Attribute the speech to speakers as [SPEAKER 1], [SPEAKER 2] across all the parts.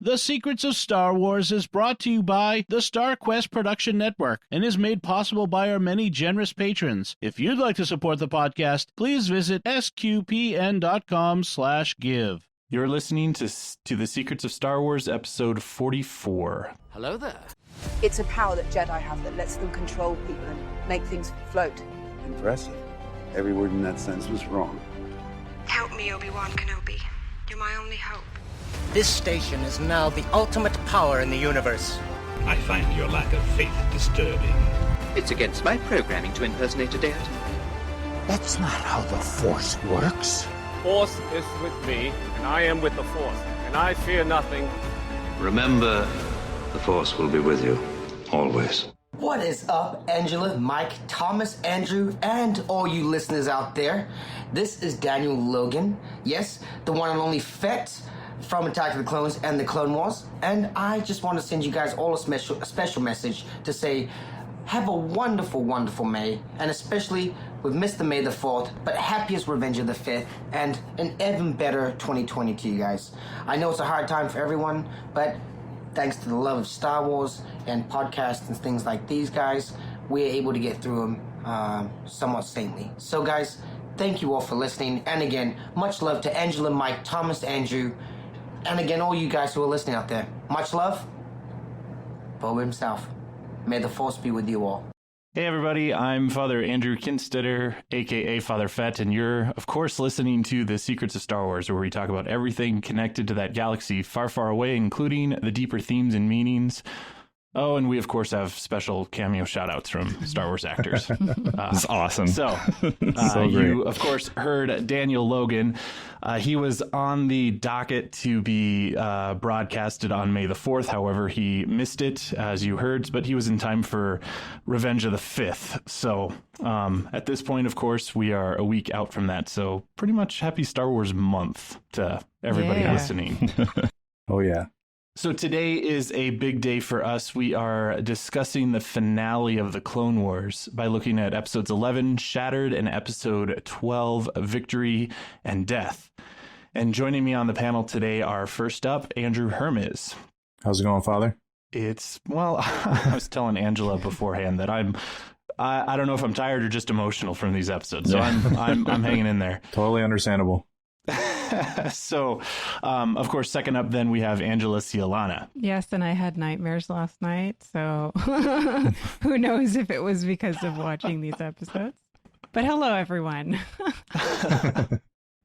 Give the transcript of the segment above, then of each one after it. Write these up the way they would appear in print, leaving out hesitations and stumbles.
[SPEAKER 1] The Secrets of Star Wars is brought to you by the Star Quest Production Network and is made possible by our many generous patrons. If you'd like to support the podcast, please visit sqpn.com/give.
[SPEAKER 2] You're listening to The Secrets of Star Wars, episode 44.
[SPEAKER 3] Hello there.
[SPEAKER 4] It's a power that Jedi have that lets them control people and make things float.
[SPEAKER 5] Impressive. Every word in that sentence was wrong.
[SPEAKER 6] Help me, Obi-Wan Kenobi. You're my only hope.
[SPEAKER 3] This station is now the ultimate power in the universe.
[SPEAKER 7] I find your lack of faith disturbing.
[SPEAKER 8] It's against my programming to impersonate a deity.
[SPEAKER 9] That's not how the Force works.
[SPEAKER 10] Force is with me, and I am with the Force, and I fear nothing.
[SPEAKER 7] Remember, the Force will be with you, always.
[SPEAKER 3] What is up, Angela, Mike, Thomas, Andrew, and all you listeners out there? This is Daniel Logan. Yes, the one and only Fett from Attack of the Clones and the Clone Wars. And I just want to send you guys all a special message to say, have a wonderful, wonderful May, and especially with Mr. May the 4th, but happiest Revenge of the 5th, and an even better 2020 to you guys. I know it's a hard time for everyone, but thanks to the love of Star Wars and podcasts and things like these guys, we're able to get through them somewhat sanely. So guys, thank you all for listening, and again, much love to Angela, Mike, Thomas, Andrew, and again, all you guys who are listening out there. Much love, Boba himself. May the Force be with you all.
[SPEAKER 2] Hey everybody, I'm Father Andrew Kinstetter, aka Father Fett, and you're, of course, listening to The Secrets of Star Wars, where we talk about everything connected to that galaxy far, far away, including the deeper themes and meanings. Oh, and we, of course, have special cameo shout-outs from Star Wars actors.
[SPEAKER 11] That's awesome.
[SPEAKER 2] So, you, of course, heard Daniel Logan. He was on the docket to be broadcasted on May the 4th. However, he missed it, as you heard, but he was in time for Revenge of the 5th. So, at this point, of course, we are a week out from that. So, pretty much happy Star Wars month to everybody listening.
[SPEAKER 11] Oh, yeah.
[SPEAKER 2] So today is a big day for us. We are discussing the finale of the Clone Wars by looking at episodes 11, Shattered, and episode 12, Victory and Death. And joining me on the panel today are, first up, Andrew Hermes.
[SPEAKER 11] How's it going, Father?
[SPEAKER 2] Well, I was telling Angela beforehand that I don't know if I'm tired or just emotional from these episodes. So I'm hanging in there.
[SPEAKER 11] Totally understandable.
[SPEAKER 2] So, of course, second up, then we have Angela Cialana.
[SPEAKER 12] Yes, and I had nightmares last night, so who knows if it was because of watching these episodes. But hello, everyone.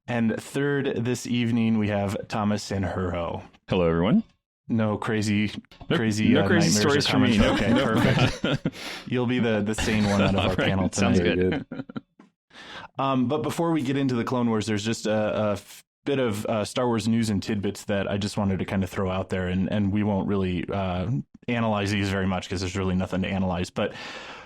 [SPEAKER 2] And third this evening, we have Thomas and Huro.
[SPEAKER 11] Hello, everyone.
[SPEAKER 2] No crazy
[SPEAKER 11] no crazy stories for me.
[SPEAKER 2] Okay, perfect. You'll be the sane one out of our panel tonight.
[SPEAKER 11] Sounds good.
[SPEAKER 2] But before we get into the Clone Wars, there's just a bit of Star Wars news and tidbits that I just wanted to kind of throw out there, and we won't really analyze these very much because there's really nothing to analyze. But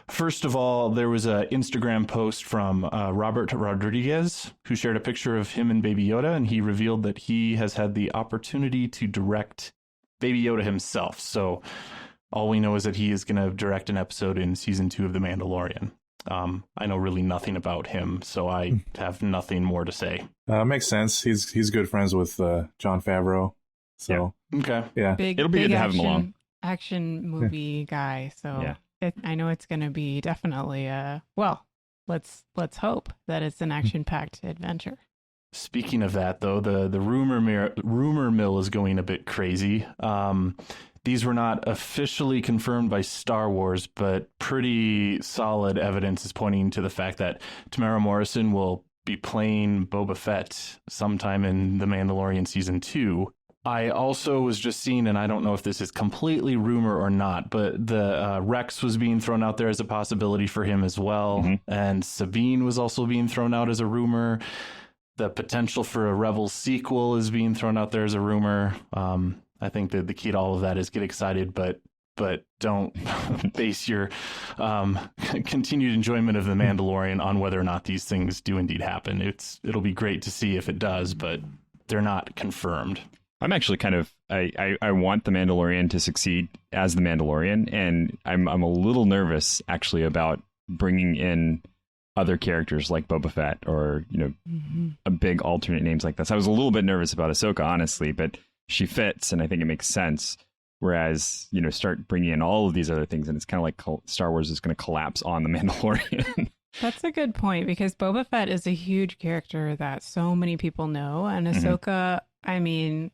[SPEAKER 2] first of all, there was an Instagram post from Robert Rodriguez, who shared a picture of him and Baby Yoda, and he revealed that he has had the opportunity to direct Baby Yoda himself. So all we know is that he is going to direct an episode in season 2 of The Mandalorian. I know really nothing about him, so I have nothing more to say.
[SPEAKER 11] Makes sense. He's good friends with Jon Favreau. So
[SPEAKER 2] yeah. Okay.
[SPEAKER 11] Yeah.
[SPEAKER 12] It'll be good to have him along. Action movie guy. So I know it's going to be definitely let's hope that it's an action-packed adventure.
[SPEAKER 2] Speaking of that, though, the rumor mill is going a bit crazy. These were not officially confirmed by Star Wars, but pretty solid evidence is pointing to the fact that Tamara Morrison will be playing Boba Fett sometime in The Mandalorian Season 2. I also was just seeing, and I don't know if this is completely rumor or not, but the Rex was being thrown out there as a possibility for him as well. Mm-hmm. And Sabine was also being thrown out as a rumor. The potential for a Rebels sequel is being thrown out there as a rumor. I think that the key to all of that is get excited, but don't base your continued enjoyment of The Mandalorian on whether or not these things do indeed happen. It'll be great to see if it does, but they're not confirmed.
[SPEAKER 13] I'm actually kind of I want The Mandalorian to succeed as The Mandalorian, and I'm a little nervous actually about bringing in other characters like Boba Fett or a big alternate names like this. I was a little bit nervous about Ahsoka, honestly, but she fits, and I think it makes sense. Whereas, you know, start bringing in all of these other things, and it's kind of like Star Wars is going to collapse on the Mandalorian.
[SPEAKER 12] That's a good point, because Boba Fett is a huge character that so many people know, and Ahsoka, I mean,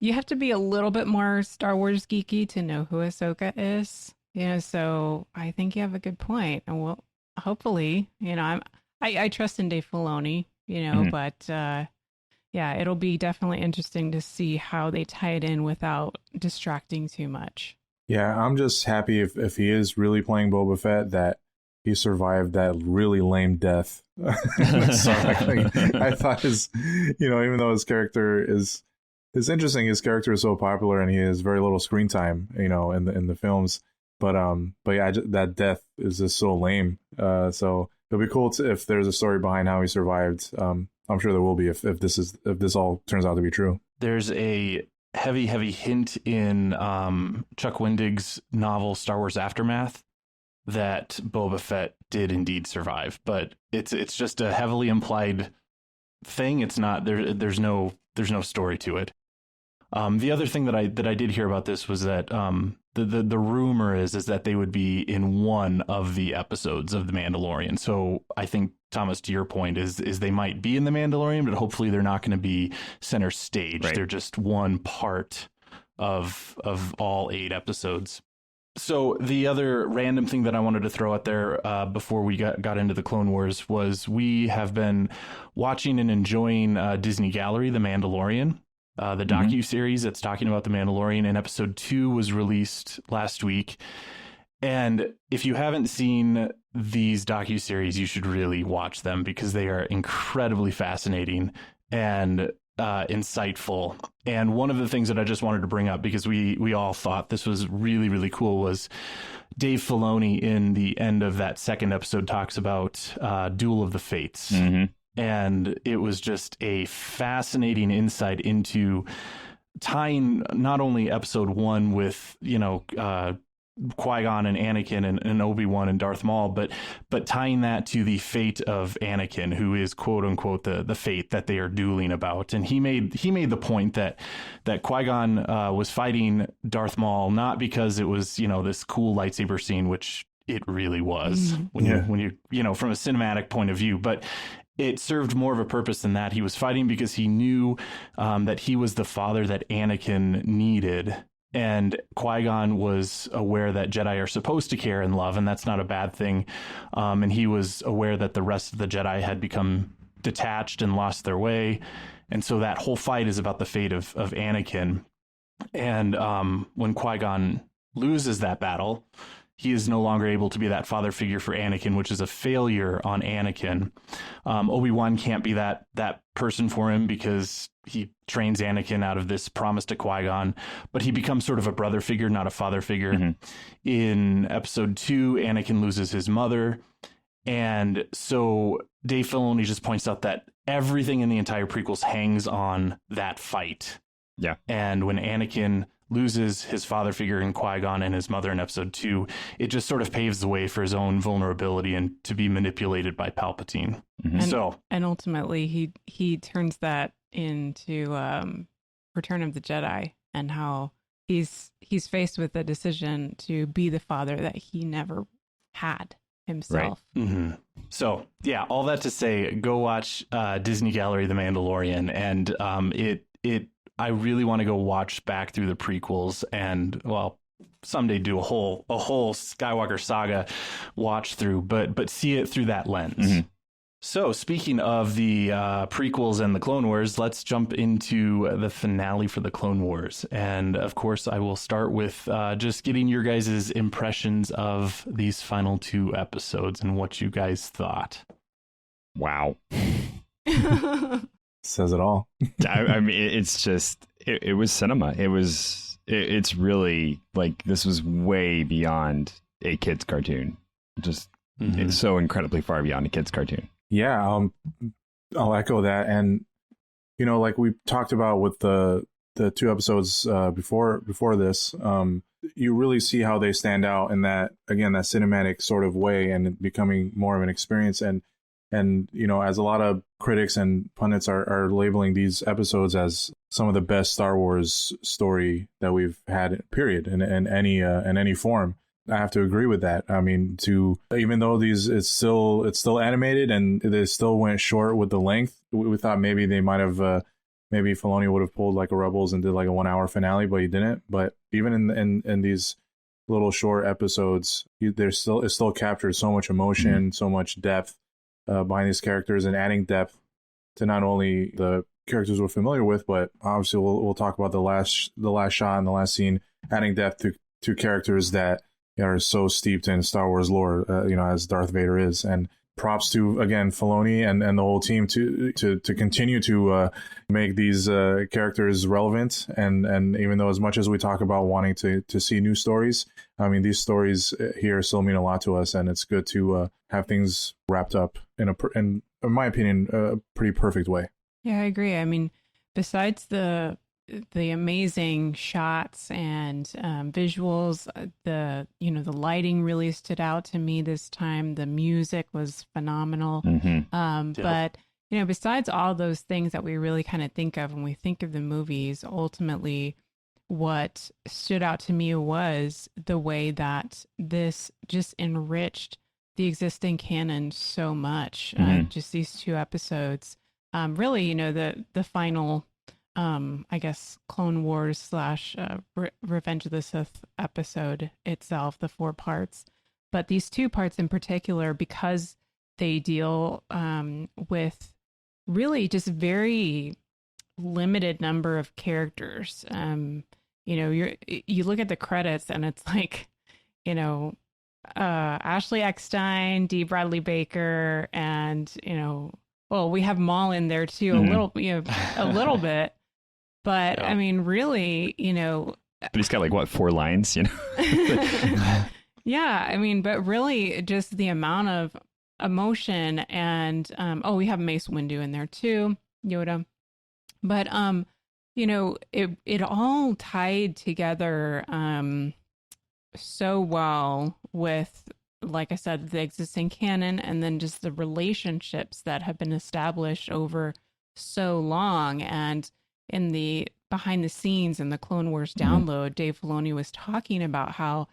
[SPEAKER 12] you have to be a little bit more Star Wars geeky to know who Ahsoka is. You know, so I think you have a good point, and we'll hopefully, you know, I trust in Dave Filoni, you know, but yeah, it'll be definitely interesting to see how they tie it in without distracting too much.
[SPEAKER 11] Yeah, I'm just happy if he is really playing Boba Fett that he survived that really lame death. So I thought his, you know, even though his character is interesting, his character is so popular and he has very little screen time, you know, in the films. But yeah, that death is just so lame. So it'll be cool if there's a story behind how he survived. I'm sure there will be if this all turns out to be true.
[SPEAKER 2] There's a heavy hint in Chuck Wendig's novel Star Wars Aftermath that Boba Fett did indeed survive, but it's just a heavily implied thing. It's not there's no story to it. The other thing that I did hear about this was that the rumor is that they would be in one of the episodes of The Mandalorian. So I think, Thomas, to your point, is they might be in The Mandalorian, but hopefully they're not going to be center stage. Right. They're just one part of all 8 episodes. So the other random thing that I wanted to throw out there before we got into the Clone Wars was we have been watching and enjoying Disney Gallery, The Mandalorian. The docu-series that's talking about The Mandalorian, and episode 2 was released last week. And if you haven't seen these docu-series, you should really watch them because they are incredibly fascinating and insightful. And one of the things that I just wanted to bring up, because we all thought this was really, really cool, was Dave Filoni in the end of that second episode talks about Duel of the Fates. And it was just a fascinating insight into tying not only episode 1 with, you know, Qui-Gon and Anakin and Obi-Wan and Darth Maul, but tying that to the fate of Anakin, who is quote unquote the fate that they are dueling about. And he made the point that Qui-Gon was fighting Darth Maul not because it was, you know, this cool lightsaber scene, which it really was when you know, from a cinematic point of view, but it served more of a purpose than that. He was fighting because he knew that he was the father that Anakin needed. And Qui-Gon was aware that Jedi are supposed to care and love, and that's not a bad thing. And he was aware that the rest of the Jedi had become detached and lost their way. And so that whole fight is about the fate of Anakin. And when Qui-Gon loses that battle, he is no longer able to be that father figure for Anakin, which is a failure on Anakin. Obi-Wan can't be that person for him because he trains Anakin out of this promise to Qui-Gon, but he becomes sort of a brother figure, not a father figure. In episode 2, Anakin loses his mother. And so Dave Filoni just points out that everything in the entire prequels hangs on that fight. Yeah. And when Anakin loses his father figure in Qui-Gon and his mother in episode 2, it just sort of paves the way for his own vulnerability and to be manipulated by Palpatine. And
[SPEAKER 12] ultimately he turns that into Return of the Jedi, and how he's faced with the decision to be the father that he never had himself.
[SPEAKER 2] Right. So yeah, all that to say, go watch Disney Gallery, The Mandalorian, and I really want to go watch back through the prequels and, well, someday do a whole Skywalker saga watch through, but see it through that lens. So speaking of the prequels and the Clone Wars, let's jump into the finale for the Clone Wars. And of course, I will start with just getting your guys' impressions of these final 2 episodes and what you guys thought.
[SPEAKER 13] Wow.
[SPEAKER 11] Says it all.
[SPEAKER 13] I mean, it's just, it was cinema. It's really like, this was way beyond a kid's cartoon. Just it's so incredibly far beyond a kid's cartoon.
[SPEAKER 11] Yeah, I'll echo that. And, you know, like we talked about with the 2 episodes before this, you really see how they stand out in that, again, that cinematic sort of way and becoming more of an experience. And And, you know, as a lot of critics and pundits are labeling these episodes as some of the best Star Wars story that we've had, period, in any form, I have to agree with that. I mean, even though it's still animated and they still went short with the length, we thought maybe they might have, maybe Filoni would have pulled like a Rebels and did like a 1 hour finale, but he didn't. But even in these little short episodes, it still captured so much emotion, so much depth behind these characters, and adding depth to not only the characters we're familiar with, but obviously we'll talk about the last shot and the last scene, adding depth to characters that are so steeped in Star Wars lore, as Darth Vader is. And props to, again, Filoni and the whole team to continue to make these characters relevant. And even though as much as we talk about wanting to see new stories, I mean, these stories here still mean a lot to us, and it's good to have things wrapped up in my opinion, a pretty perfect way.
[SPEAKER 12] Yeah, I agree. I mean, besides the amazing shots and visuals, the lighting really stood out to me this time. The music was phenomenal. But besides all those things that we really kind of think of when we think of the movies, ultimately what stood out to me was the way that this just enriched the existing canon so much. Just these 2 episodes, really, the final, I guess, Clone Wars / Revenge of the Sith episode itself, the 4 parts. But these 2 parts in particular, because they deal with really just very limited number of characters. You look at the credits and it's like, Ashley Eckstein, D. Bradley Baker, and, we have Maul in there too, a little bit. But I mean, really,
[SPEAKER 13] But he's got like 4 lines,
[SPEAKER 12] Yeah, I mean, but really just the amount of emotion and we have Mace Windu in there too, Yoda. But it all tied together so well with, like I said, the existing canon, and then just the relationships that have been established over so long. And in the behind the scenes in the Clone Wars download, Dave Filoni was talking about how,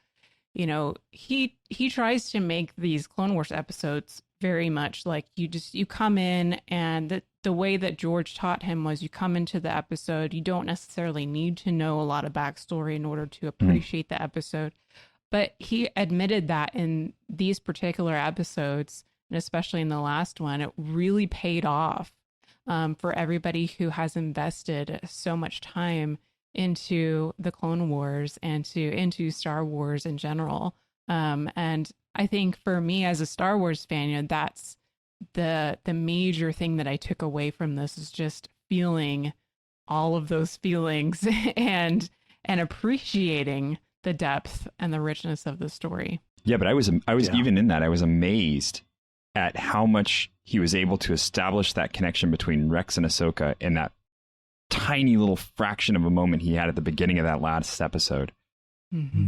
[SPEAKER 12] he tries to make these Clone Wars episodes very much like you come in, and the way that George taught him was you come into the episode, you don't necessarily need to know a lot of backstory in order to appreciate the episode. But he admitted that in these particular episodes, and especially in the last one, it really paid off for everybody who has invested so much time into the Clone Wars and into Star Wars in general. And I think for me as a Star Wars fan, that's the major thing that I took away from this, is just feeling all of those feelings and appreciating the depth and the richness of the story.
[SPEAKER 13] Yeah, but I was even in that, I was amazed at how much he was able to establish that connection between Rex and Ahsoka in that tiny little fraction of a moment he had at the beginning of that last episode.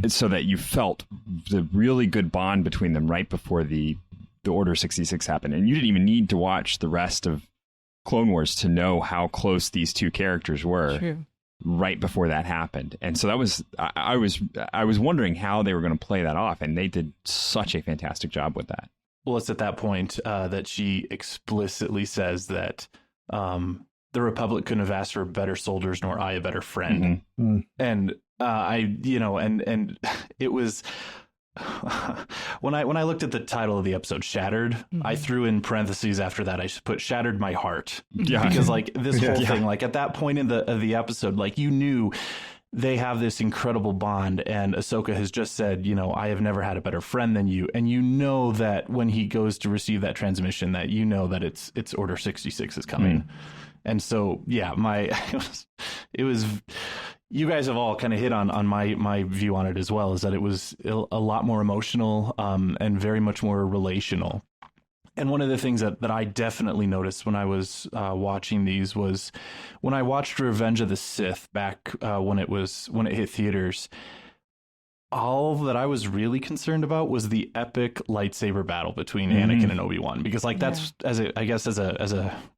[SPEAKER 13] So that you felt the really good bond between them right before the Order 66 happened. And you didn't even need to watch the rest of Clone Wars to know how close these 2 characters were.
[SPEAKER 12] True.
[SPEAKER 13] Right before that happened. And so that was, I was wondering how they were going to play that off, and they did such a fantastic job with that.
[SPEAKER 2] Well, it's at that point that she explicitly says that the Republic couldn't have asked for better soldiers, nor I a better friend. And and it was when I looked at the title of the episode, Shattered, I threw in parentheses after that. I put Shattered My Heart. Yeah. Because like this whole thing, like at that point in the episode, like you knew they have this incredible bond, and Ahsoka has just said, I have never had a better friend than you. And you know that when he goes to receive that transmission, that that it's Order 66 is coming. And so, yeah, it was, you guys have all kind of hit on my view on it as well, is that it was a lot more emotional and very much more relational. And one of the things that I definitely noticed when I was watching these was when I watched Revenge of the Sith back when it hit theaters, all that I was really concerned about was the epic lightsaber battle between Anakin and Obi-Wan, because like that's as a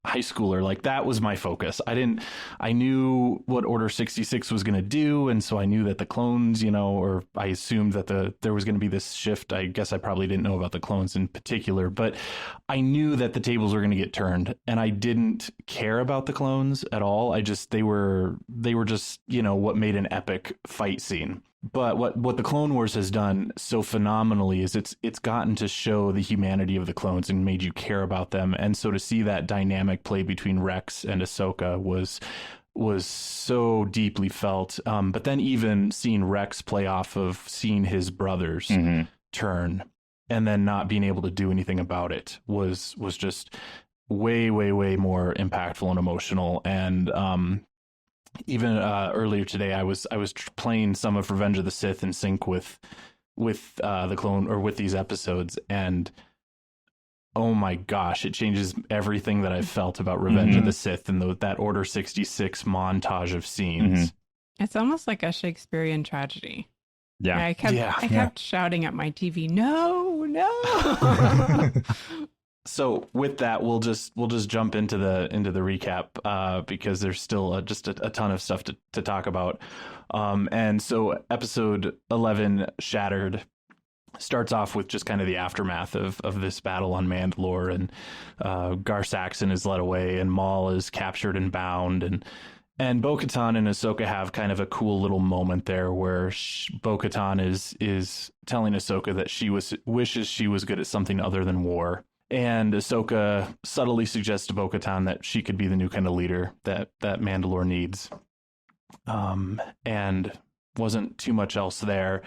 [SPEAKER 2] high schooler, like that was my focus. I knew what Order 66 was going to do, and so I knew that the clones, or I assumed that there was going to be this shift. I guess I probably didn't know about the clones in particular, but I knew that the tables were going to get turned, and I didn't care about the clones at all. They were just, what made an epic fight scene. But what the Clone Wars has done so phenomenally is it's gotten to show the humanity of the clones and made you care about them. And so to see that dynamic play between Rex and Ahsoka was so deeply felt. But then even seeing Rex play off of seeing his brothers turn and then not being able to do anything about it was just way, way, way more impactful and emotional. And even earlier today, I was playing some of Revenge of the Sith in sync with the clone, or with these episodes, and oh my gosh, it changes everything that I've felt about Revenge of the Sith and that Order 66 montage of scenes.
[SPEAKER 12] It's almost like a Shakespearean tragedy.
[SPEAKER 13] Yeah,
[SPEAKER 12] I kept shouting at my TV, no.
[SPEAKER 2] So with that, we'll just jump into the recap because there's still just a ton of stuff to talk about. And so episode 11, Shattered, starts off with just kind of the aftermath of this battle on Mandalore, and Gar Saxon is led away, and Maul is captured and bound, and Bo-Katan and Ahsoka have kind of a cool little moment there where Bo-Katan is telling Ahsoka that she wishes she was good at something other than war. And Ahsoka subtly suggests to Bo-Katan that she could be the new kind of leader that Mandalore needs. And wasn't too much else there,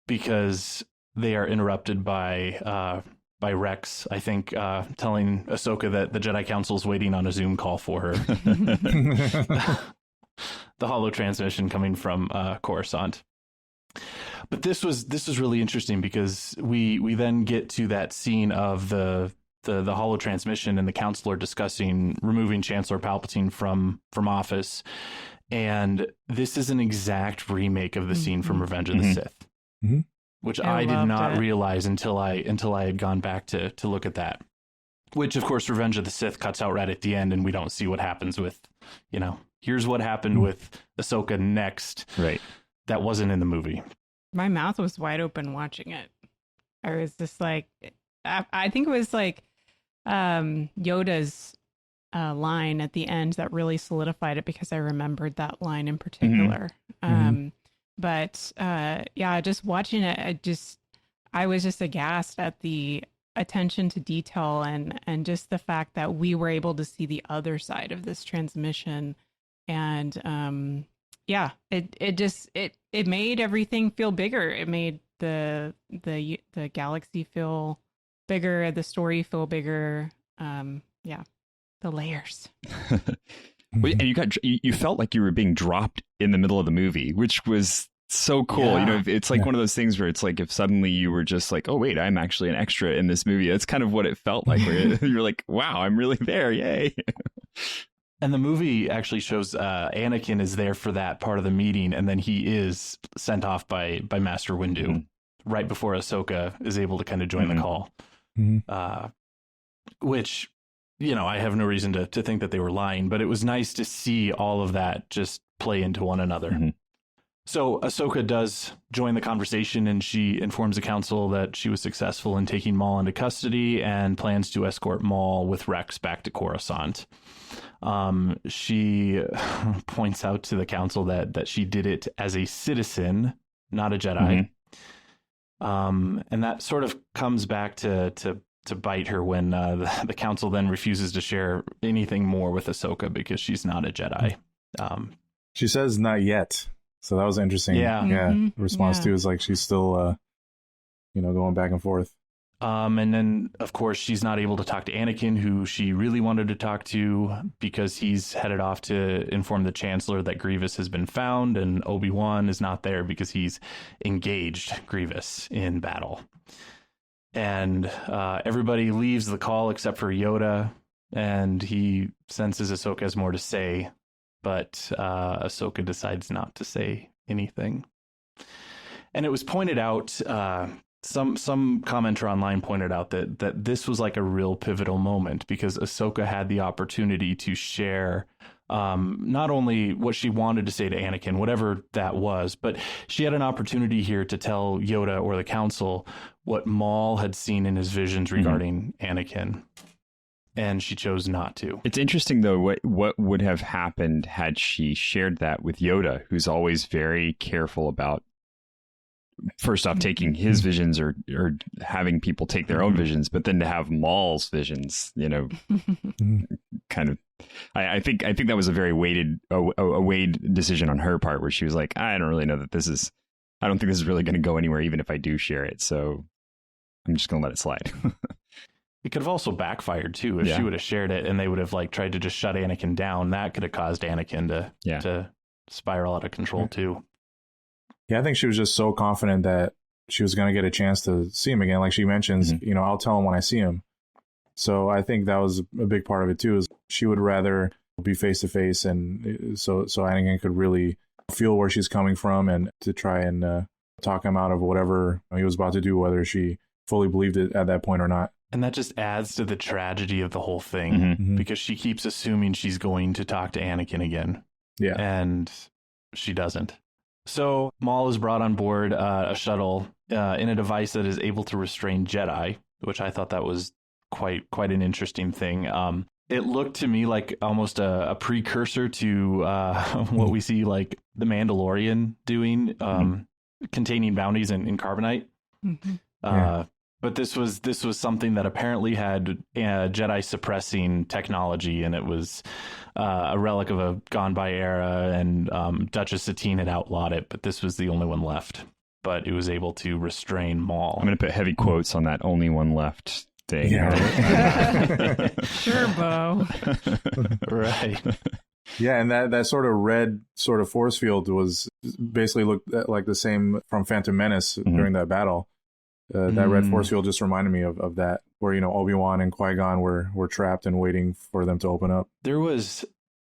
[SPEAKER 2] because they are interrupted by Rex, I think, telling Ahsoka that the Jedi Council is waiting on a Zoom call for her. The holo transmission coming from Coruscant. But this was really interesting, because we then get to that scene of the holo transmission and the counselor discussing removing Chancellor Palpatine from office, and this is an exact remake of the scene from Revenge of the Sith, which I did not realize until I had gone back to look at that. Which, of course, Revenge of the Sith cuts out right at the end, and we don't see what happens with, here's what happened with Ahsoka next.
[SPEAKER 13] Right.
[SPEAKER 2] That wasn't in the movie.
[SPEAKER 12] My mouth was wide open watching it. I was just like, I think it was like Yoda's line at the end that really solidified it, because I remembered that line in particular. But just watching it, I was just aghast at the attention to detail and just the fact that we were able to see the other side of this transmission. And it made everything feel bigger. It made the galaxy feel bigger, the story feel bigger. The layers.
[SPEAKER 13] And you felt like you were being dropped in the middle of the movie, which was so cool. It's like one of those things where it's like if suddenly you were just like, oh wait, I'm actually an extra in this movie. That's kind of what it felt like, where you're like, wow, I'm really there. Yay.
[SPEAKER 2] And the movie actually shows Anakin is there for that part of the meeting, and then he is sent off by Master Windu right before Ahsoka is able to kind of join the call. Which, I have no reason to think that they were lying, but it was nice to see all of that just play into one another. So Ahsoka does join the conversation, and she informs the council that she was successful in taking Maul into custody and plans to escort Maul with Rex back to Coruscant. She points out to the council that she did it as a citizen, not a Jedi. And that sort of comes back to bite her when the council then refuses to share anything more with Ahsoka because she's not a Jedi.
[SPEAKER 11] She says not yet. So that was interesting.
[SPEAKER 2] Yeah.
[SPEAKER 11] The response to is like she's still, going back and forth.
[SPEAKER 2] And then, of course, she's not able to talk to Anakin, who she really wanted to talk to, because he's headed off to inform the Chancellor that Grievous has been found, and Obi-Wan is not there because he's engaged Grievous in battle. And everybody leaves the call except for Yoda, and he senses Ahsoka has more to say, but Ahsoka decides not to say anything. And it was pointed out, some commenter online pointed out that this was like a real pivotal moment because Ahsoka had the opportunity to share not only what she wanted to say to Anakin, whatever that was, but she had an opportunity here to tell Yoda or the Council what Maul had seen in his visions regarding Anakin. And she chose not to.
[SPEAKER 13] It's interesting, though, what would have happened had she shared that with Yoda, who's always very careful about, first off, taking his visions or having people take their own visions, but then to have Maul's visions, you know, kind of. I think that was a very weighed decision on her part, where she was like, I don't really know that I don't think this is really going to go anywhere, even if I do share it. So I'm just going to let it slide.
[SPEAKER 2] It could have also backfired too if she would have shared it and they would have like tried to just shut Anakin down. That could have caused Anakin to spiral out of control too.
[SPEAKER 11] Yeah, I think she was just so confident that she was going to get a chance to see him again. Like she mentions, you know, I'll tell him when I see him. So I think that was a big part of it too, is she would rather be face to face, and so Anakin could really feel where she's coming from and to try and talk him out of whatever he was about to do, whether she fully believed it at that point or not.
[SPEAKER 2] And that just adds to the tragedy of the whole thing because she keeps assuming she's going to talk to Anakin again.
[SPEAKER 11] Yeah.
[SPEAKER 2] And she doesn't. So Maul is brought on board a shuttle in a device that is able to restrain Jedi, which I thought that was quite an interesting thing. It looked to me like almost a precursor to what we see like the Mandalorian doing, containing bounties in carbonite. But this was something that apparently had Jedi suppressing technology, and it was a relic of a gone by era, and Duchess Satine had outlawed it, but this was the only one left. But it was able to restrain Maul.
[SPEAKER 13] I'm going to put heavy quotes on that only one left thing.
[SPEAKER 11] Yeah.
[SPEAKER 12] Sure, Bo.
[SPEAKER 2] Right.
[SPEAKER 11] Yeah, and that sort of red sort of force field was basically looked like the same from Phantom Menace during that battle. That red force field just reminded me of that, where, you know, Obi-Wan and Qui-Gon were trapped and waiting for them to open up.
[SPEAKER 2] There was,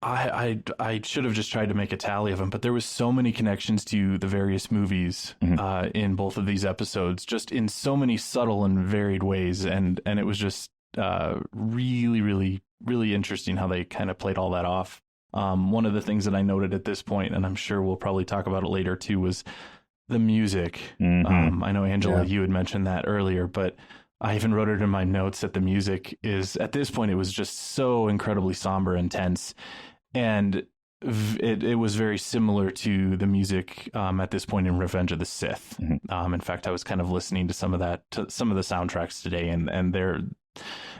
[SPEAKER 2] I should have just tried to make a tally of them, but there was so many connections to the various movies in both of these episodes, just in so many subtle and varied ways, and it was just really, really, really interesting how they kind of played all that off. One of the things that I noted at this point, and I'm sure we'll probably talk about it later too, was the music. I know, Angela, you had mentioned that earlier, but I even wrote it in my notes that the music is, at this point, it was just so incredibly somber and tense. And it was very similar to the music at this point in Revenge of the Sith. In fact, I was kind of listening to some of the soundtracks today, and they're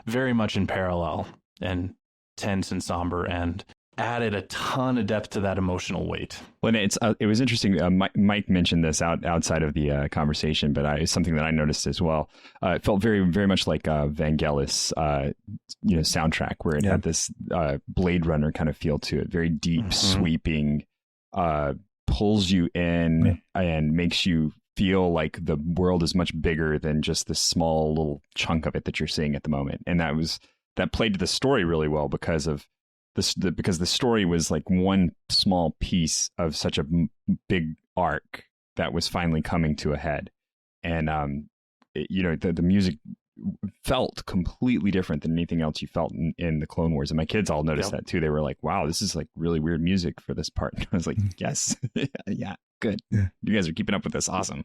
[SPEAKER 2] very much in parallel and tense and somber, and added a ton of depth to that emotional weight.
[SPEAKER 13] Well, it was interesting. Mike mentioned this outside of the conversation, but it's something that I noticed as well. It felt very, very much like Vangelis, soundtrack, where it had this Blade Runner kind of feel to it, very deep, sweeping, pulls you in and makes you feel like the world is much bigger than just this small little chunk of it that you're seeing at the moment. And that played to the story really well because the story was like one small piece of such a big arc that was finally coming to a head. And, the music felt completely different than anything else you felt in the Clone Wars. And my kids all noticed that too. They were like, wow, this is like really weird music for this part. And I was like, yes. Yeah, good. You guys are keeping up with this. Awesome.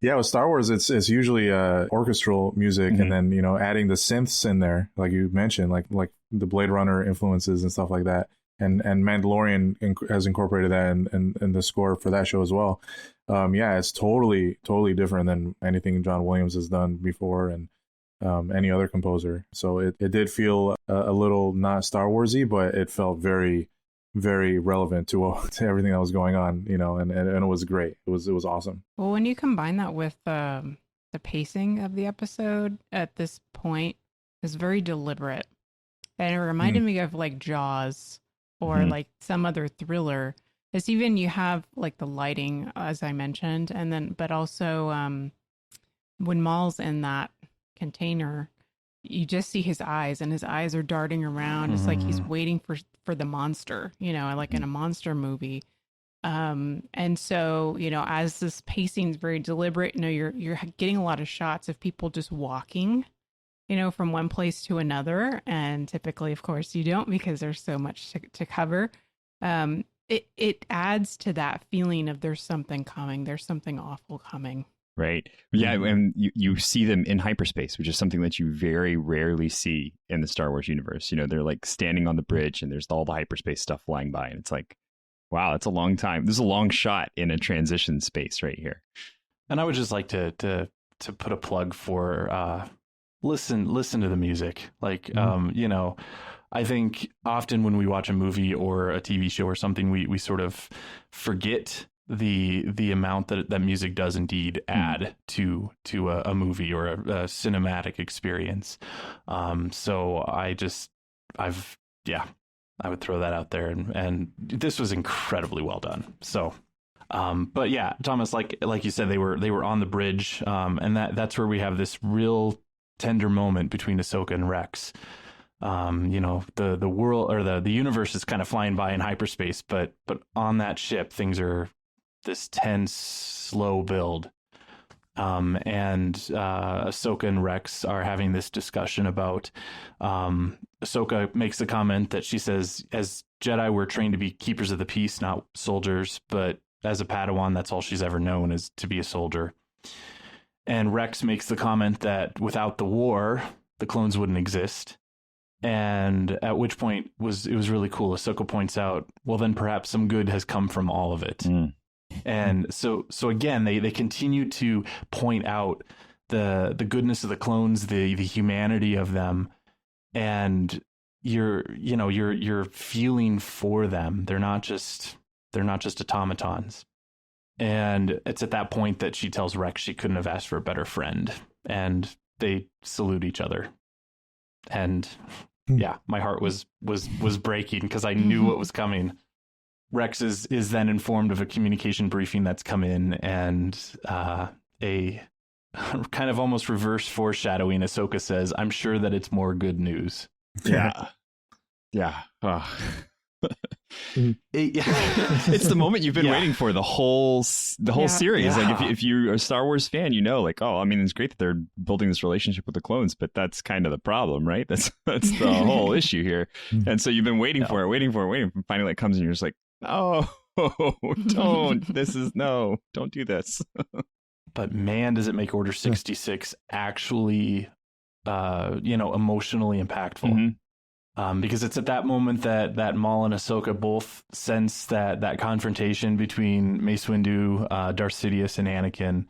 [SPEAKER 11] Yeah, with Star Wars, it's usually orchestral music, and then, adding the synths in there, like you mentioned, like the Blade Runner influences and stuff like that. And Mandalorian has incorporated that in the score for that show as well. It's totally different than anything John Williams has done before, and any other composer. So it did feel a little not Star Warsy, but it felt very, very relevant to everything that was going on, and it was great. It was awesome.
[SPEAKER 12] Well, when you combine that with the pacing of the episode at this point is very deliberate. And it reminded me of like Jaws or like some other thriller. It's even, you have like the lighting, as I mentioned, and then, but also when Maul's in that container, you just see his eyes, and his eyes are darting around. It's like he's waiting for the monster, like in a monster movie. And so, as this pacing is very deliberate, you're getting a lot of shots of people just walking, from one place to another. And typically, of course, you don't, because there's so much to cover. It adds to that feeling of there's something coming. There's something awful coming.
[SPEAKER 13] Right. Yeah. And you see them in hyperspace, which is something that you very rarely see in the Star Wars universe. They're like standing on the bridge and there's all the hyperspace stuff flying by. And it's like, wow, that's a long time. This is a long shot in a transition space right here.
[SPEAKER 2] And I would just like to put a plug for listen to the music. Like, I think often when we watch a movie or a TV show or something, we sort of forget the amount that music does indeed add to a movie or a cinematic experience. So I would throw that out there, and this was incredibly well done. So, but yeah, Thomas, like you said, they were on the bridge, and that's where we have this real tender moment between Ahsoka and Rex. The world or the universe is kind of flying by in hyperspace, but on that ship, things are this tense, slow build. And Ahsoka and Rex are having this discussion about, Ahsoka makes the comment that she says, as Jedi, we're trained to be keepers of the peace, not soldiers, but as a Padawan, that's all she's ever known, is to be a soldier. And Rex makes the comment that without the war, the clones wouldn't exist. And at which point it was really cool. Ahsoka points out, well, then perhaps some good has come from all of it. And so again, they continue to point out the goodness of the clones, the humanity of them, and you're feeling for them. They're not just automatons. And it's at that point that she tells Rex she couldn't have asked for a better friend, and they salute each other. And yeah, my heart was breaking because I knew what was coming. Rex is then informed of a communication briefing that's come in, and a kind of almost reverse foreshadowing. Ahsoka says, "I'm sure that it's more good news."
[SPEAKER 13] Yeah. Yeah. Oh. It's the moment you've been waiting for the whole series.
[SPEAKER 2] Yeah.
[SPEAKER 13] Like if you're a Star Wars fan, like, oh, I mean, it's great that they're building this relationship with the clones, but that's kind of the problem, right? That's the whole issue here. And so you've been waiting for it, and finally it comes and you're just like, oh, don't do this.
[SPEAKER 2] But man, does it make Order 66 actually emotionally impactful. Because it's at that moment that Maul and Ahsoka both sense that confrontation between Mace Windu, Darth Sidious, and Anakin,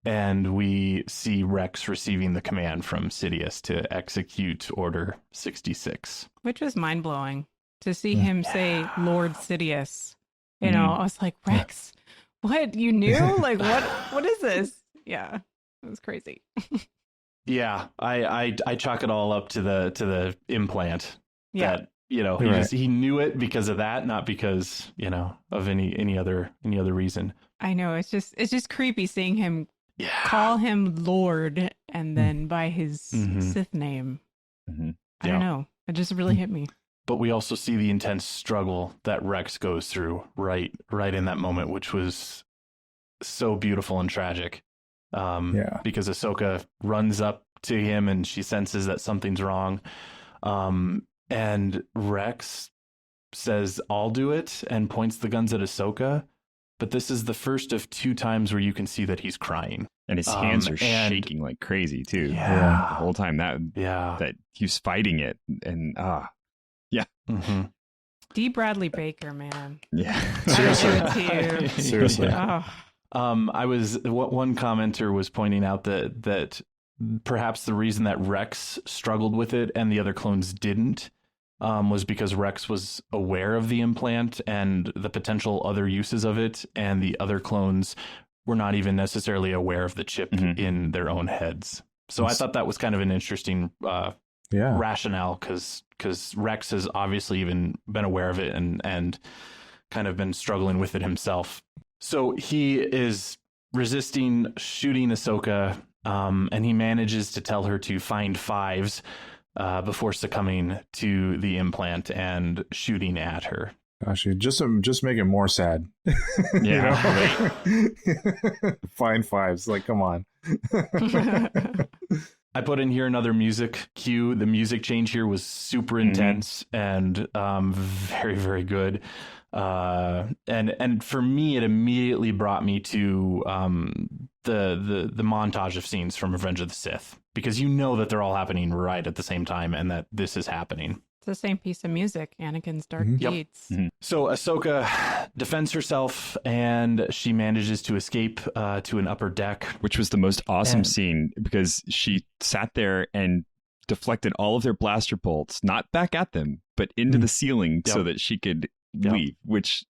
[SPEAKER 2] and we see Rex receiving the command from Sidious to execute Order 66.
[SPEAKER 12] Which was mind-blowing to see him say Lord Sidious. I was like, Rex, what? You knew? Like, what is this? Yeah, it was crazy.
[SPEAKER 2] Yeah, I chalk it all up to the implant.
[SPEAKER 12] Yeah.
[SPEAKER 2] That he knew it because of that, not because of any other reason.
[SPEAKER 12] I know, it's just creepy seeing him call him Lord and then by his Sith name. I don't know, it just really hit me.
[SPEAKER 2] But we also see the intense struggle that Rex goes through right in that moment, which was so beautiful and tragic. Because Ahsoka runs up to him and she senses that something's wrong. And Rex says, "I'll do it," and points the guns at Ahsoka. But this is the first of 2 times where you can see that he's crying.
[SPEAKER 13] And his hands are shaking like crazy, too.
[SPEAKER 2] Yeah.
[SPEAKER 13] The whole time that he's fighting it. And,
[SPEAKER 12] D. Bradley Baker, man.
[SPEAKER 13] Yeah.
[SPEAKER 11] Seriously.
[SPEAKER 12] Oh.
[SPEAKER 2] One commenter was pointing out that perhaps the reason that Rex struggled with it and the other clones didn't was because Rex was aware of the implant and the potential other uses of it, and the other clones were not even necessarily aware of the chip in their own heads. So I thought that was kind of an interesting rationale, because Rex has obviously even been aware of it and kind of been struggling with it himself. So he is resisting shooting Ahsoka, and he manages to tell her to find 5s before succumbing to the implant and shooting at her.
[SPEAKER 11] Gosh, just make it more sad.
[SPEAKER 13] Yeah.
[SPEAKER 11] Fine fives. Like, come on.
[SPEAKER 2] I put in here another music cue. The music change here was super intense and very, very good. And for me, it immediately brought me to the montage of scenes from Revenge of the Sith, because you know that they're all happening right at the same time and that this is happening.
[SPEAKER 12] It's the same piece of music, Anakin's Dark Deeds.
[SPEAKER 2] Yep. So Ahsoka defends herself and she manages to escape to an upper deck.
[SPEAKER 13] Which was the most awesome scene, because she sat there and deflected all of their blaster bolts, not back at them, but into the ceiling so that she could leave, which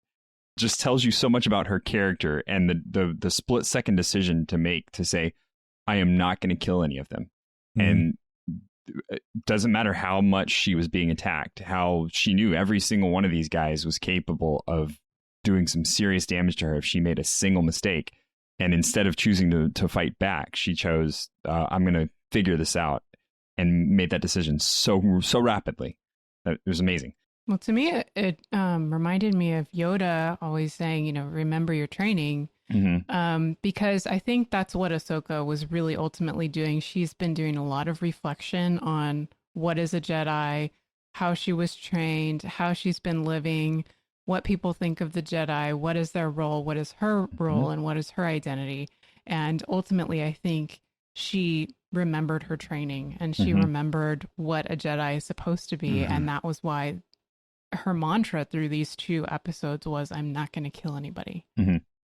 [SPEAKER 13] just tells you so much about her character and the split second decision to make to say, I am not going to kill any of them. And it doesn't matter how much she was being attacked, how she knew every single one of these guys was capable of doing some serious damage to her if she made a single mistake. And instead of choosing to fight back, she chose, I'm going to figure this out, and made that decision so rapidly. It was amazing.
[SPEAKER 12] Well, to me, it reminded me of Yoda always saying, remember your training. Because I think that's what Ahsoka was really ultimately doing. She's been doing a lot of reflection on what is a Jedi, how she was trained, how she's been living, what people think of the Jedi, what is their role, what is her role, and what is her identity. And ultimately, I think she remembered her training and she remembered what a Jedi is supposed to be. And that was why her mantra through these 2 episodes was, I'm not going to kill anybody.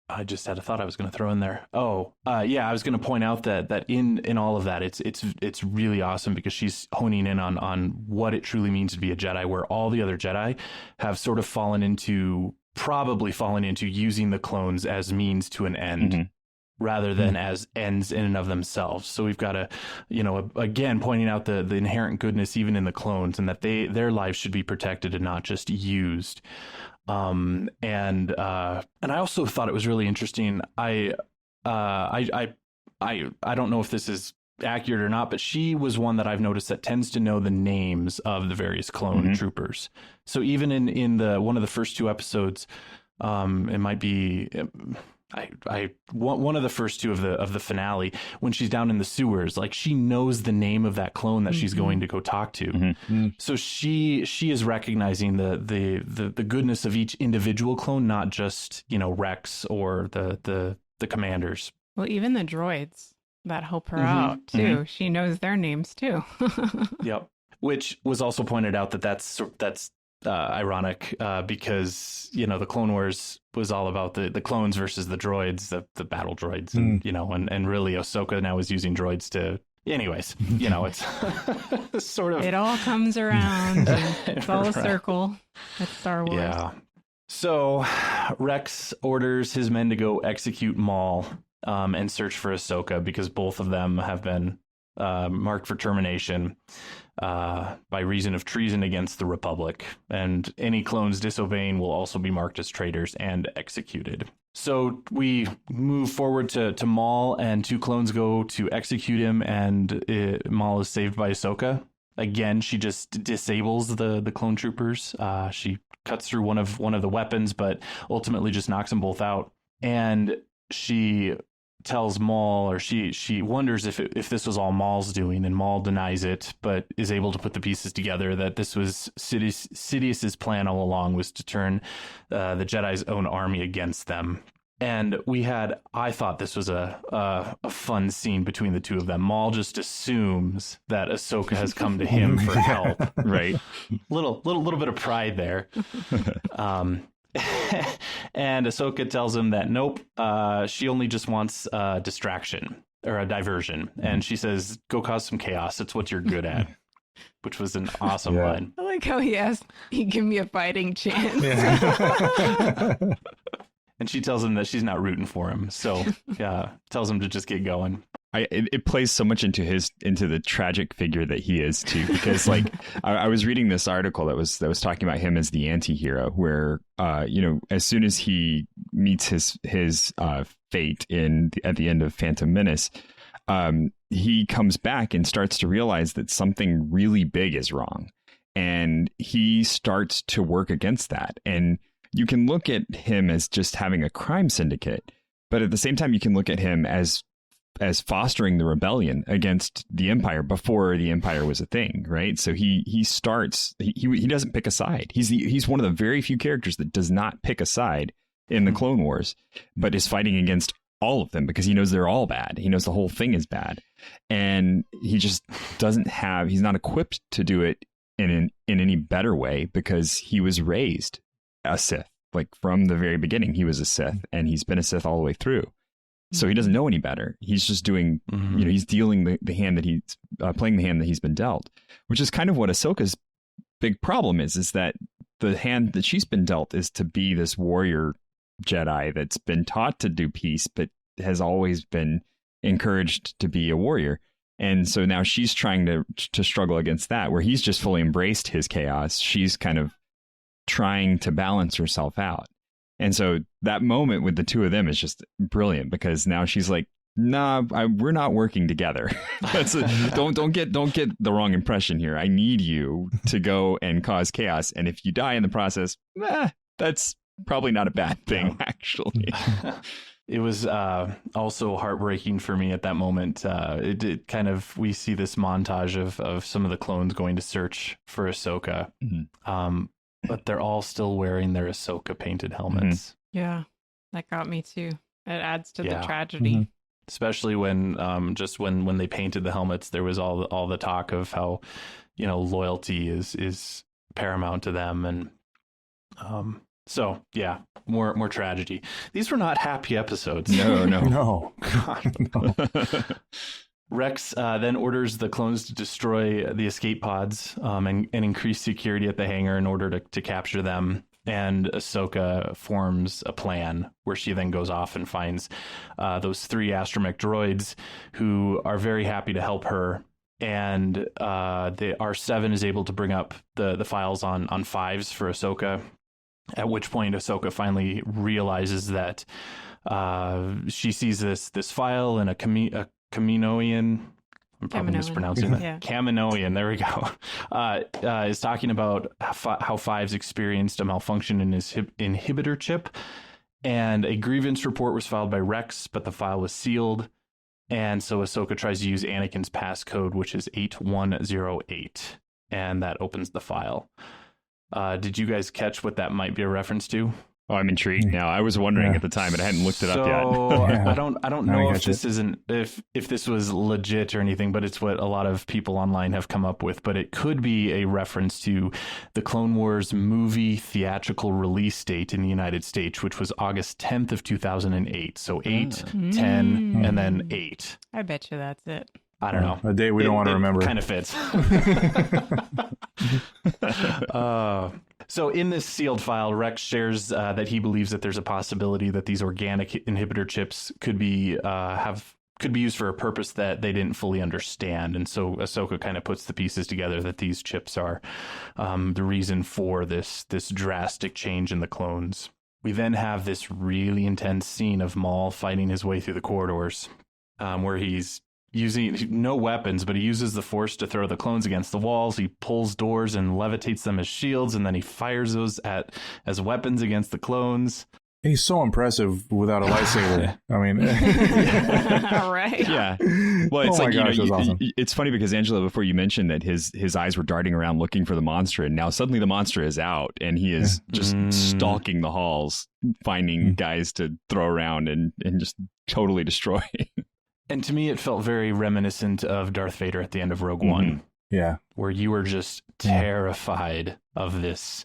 [SPEAKER 2] I just had a thought I was going to throw in there. I was going to point out that in all of that, it's really awesome, because she's honing in on what it truly means to be a Jedi, where all the other Jedi have sort of probably fallen into using the clones as means to an end, rather than as ends in and of themselves. So we've got to, again, pointing out the inherent goodness even in the clones, and that their lives should be protected and not just used. And I also thought it was really interesting. I don't know if this is accurate or not, but she was one that I've noticed that tends to know the names of the various clone troopers. So even in one of the first 2 episodes, it might be one of the first 2 of the finale, when she's down in the sewers, like, she knows the name of that clone that she's going to go talk to. So she is recognizing the goodness of each individual clone, not just Rex or the commanders.
[SPEAKER 12] Well, even the droids that help her out too. She knows their names too.
[SPEAKER 2] Yep. Which was also pointed out that's ironic, because the Clone Wars was all about the clones versus the droids, the battle droids, and and really Ahsoka now is using droids to. Anyways, it's sort of,
[SPEAKER 12] it all comes around. It's all a circle. It's Star Wars.
[SPEAKER 2] Yeah. So Rex orders his men to go execute Maul and search for Ahsoka, because both of them have been marked for termination by reason of treason against the Republic, and any clones disobeying will also be marked as traitors and executed. So we move forward to Maul, and 2 clones go to execute him, and Maul is saved by Ahsoka. Again, she just disables the clone troopers. She cuts through one of the weapons, but ultimately just knocks them both out. And she tells Maul, or she wonders if this was all Maul's doing, and Maul denies it, but is able to put the pieces together that this was Sidious's plan all along, was to turn the Jedi's own army against them. And I thought this was a fun scene between the 2 of them. Maul just assumes that Ahsoka has come to him for help, right? Little bit of pride there. And Ahsoka tells him that nope, she only just wants a distraction or a diversion, and she says, "Go cause some chaos. It's what you're good at," which was an awesome line.
[SPEAKER 12] I like how he asked, "You give me a fighting chance."
[SPEAKER 2] And she tells him that she's not rooting for him, so tells him to just get going.
[SPEAKER 13] It plays so much into the tragic figure that he is too, because like I was reading this article that was talking about him as the anti-hero, where as soon as he meets his fate at the end of Phantom Menace, he comes back and starts to realize that something really big is wrong, and he starts to work against that. And you can look at him as just having a crime syndicate, but at the same time, you can look at him as fostering the rebellion against the Empire before the Empire was a thing, right? So he doesn't pick a side. He's one of the very few characters that does not pick a side in the Clone Wars, but is fighting against all of them because he knows they're all bad. He knows the whole thing is bad, and he just he's not equipped to do it in any better way because he was raised a Sith. Like from the very beginning, he was a Sith, and he's been a Sith all the way through. So he doesn't know any better. He's just doing, he's dealing the hand that he's playing the hand that he's been dealt, which is kind of what Ahsoka's big problem is that the hand that she's been dealt is to be this warrior Jedi that's been taught to do peace, but has always been encouraged to be a warrior. And so now she's trying to struggle against that, where he's just fully embraced his chaos. She's kind of trying to balance herself out. And so that moment with the two of them is just brilliant because now she's like, nah, we're not working together. Don't get the wrong impression here. I need you to go and cause chaos. And if you die in the process, that's probably not a bad thing, actually.
[SPEAKER 2] It was also heartbreaking for me at that moment. It kind of, we see this montage of some of the clones going to search for Ahsoka. But they're all still wearing their Ahsoka painted helmets.
[SPEAKER 12] Yeah, that got me too. It adds to the tragedy.
[SPEAKER 2] Especially when just when they painted the helmets, there was all the talk of how, loyalty is paramount to them. And so, yeah, more tragedy. These were not happy episodes.
[SPEAKER 11] No.
[SPEAKER 2] God, no. Rex then orders the clones to destroy the escape pods and increase security at the hangar in order to capture them. And Ahsoka forms a plan where she then goes off and finds those 3 astromech droids who are very happy to help her. And the R7 is able to bring up the files on 5s for Ahsoka, at which point Ahsoka finally realizes that she sees this file in a Kaminoan, I'm probably mispronouncing that. Yeah. Kaminoan, there we go. Is talking about how Fives experienced a malfunction in his inhibitor chip, and a grievance report was filed by Rex, but the file was sealed, and so Ahsoka tries to use Anakin's passcode, which is 8108, and that opens the file. Did you guys catch what that might be a reference to?
[SPEAKER 13] Oh, I'm intrigued now. I was wondering at the time, but I hadn't looked it up yet.
[SPEAKER 2] I don't know if this isn't if this was legit or anything, but it's what a lot of people online have come up with. But it could be a reference to the Clone Wars movie theatrical release date in the United States, which was August 10th of 2008. So 8, 10, and then 8.
[SPEAKER 12] I bet you that's it.
[SPEAKER 2] I don't know.
[SPEAKER 11] A day we don't want to remember.
[SPEAKER 2] Kind of fits. So in this sealed file, Rex shares that he believes that there's a possibility that these organic inhibitor chips could be used for a purpose that they didn't fully understand. And so Ahsoka kind of puts the pieces together that these chips are the reason for this drastic change in the clones. We then have this really intense scene of Maul fighting his way through the corridors, where he's using no weapons, but he uses the Force to throw the clones against the walls. He pulls doors and levitates them as shields, and then he fires those as weapons against the clones.
[SPEAKER 11] He's so impressive without a lightsaber. I mean,
[SPEAKER 12] right?
[SPEAKER 13] Yeah. Well, it's awesome. It's funny because Angela, before you mentioned that his eyes were darting around looking for the monster, and now suddenly the monster is out, and he is just stalking the halls, finding guys to throw around and just totally destroy.
[SPEAKER 2] And to me, it felt very reminiscent of Darth Vader at the end of Rogue One.
[SPEAKER 11] Yeah.
[SPEAKER 2] Where you were just terrified of this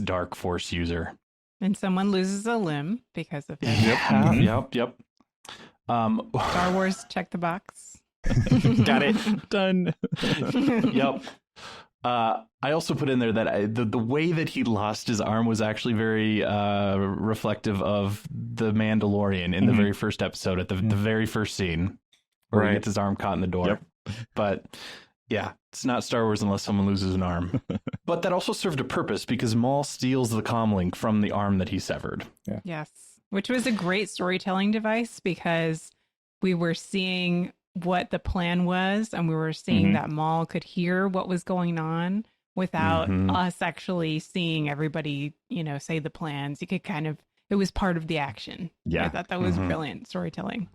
[SPEAKER 2] dark Force user.
[SPEAKER 12] And someone loses a limb because of it.
[SPEAKER 2] Yep.
[SPEAKER 12] Star Wars, check the box.
[SPEAKER 13] Got it. Done.
[SPEAKER 2] Yep. I also put in there that the way that he lost his arm was actually very reflective of the Mandalorian in the very first episode, at the very first scene, where he gets his arm caught in the door. Yep. But yeah, it's not Star Wars unless someone loses an arm. But that also served a purpose because Maul steals the comlink from the arm that he severed.
[SPEAKER 11] Yeah.
[SPEAKER 12] Yes, which was a great storytelling device because we were seeing what the plan was, and we were seeing that Maul could hear what was going on without us actually seeing everybody, say the plans. You could it was part of the action.
[SPEAKER 13] Yeah.
[SPEAKER 12] I thought that was brilliant storytelling.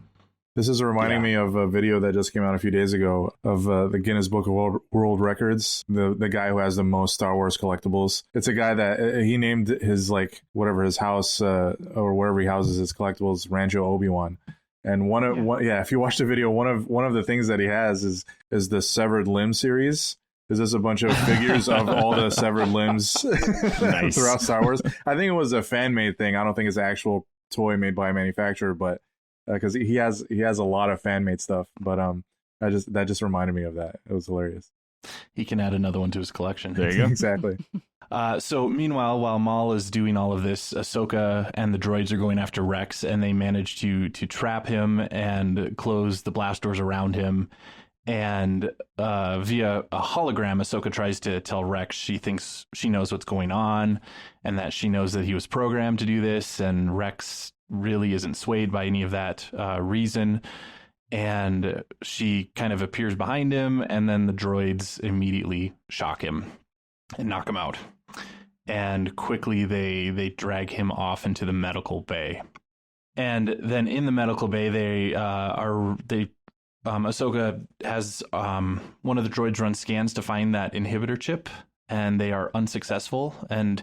[SPEAKER 11] This is reminding me of a video that just came out a few days ago of the Guinness Book of World Records, the guy who has the most Star Wars collectibles. It's a guy that he named his, his house or wherever he houses his collectibles, Rancho Obi-Wan. And if you watch the video, one of the things that he has is the Severed Limb series. Is this a bunch of figures of all the severed limbs throughout Star Wars? I think it was a fan-made thing. I don't think it's an actual toy made by a manufacturer, but because he has a lot of fan-made stuff. But that just reminded me of that. It was hilarious.
[SPEAKER 2] He can add another one to his collection.
[SPEAKER 13] There you go.
[SPEAKER 11] Exactly.
[SPEAKER 2] So meanwhile, while Maul is doing all of this, Ahsoka and the droids are going after Rex, and they manage to trap him and close the blast doors around him. And via a hologram, Ahsoka tries to tell Rex she thinks she knows what's going on and that she knows that he was programmed to do this. And Rex really isn't swayed by any of that reason. And she kind of appears behind him, and then the droids immediately shock him and knock him out. And quickly they drag him off into the medical bay. And then in the medical bay, Ahsoka has one of the droids run scans to find that inhibitor chip, and they are unsuccessful. And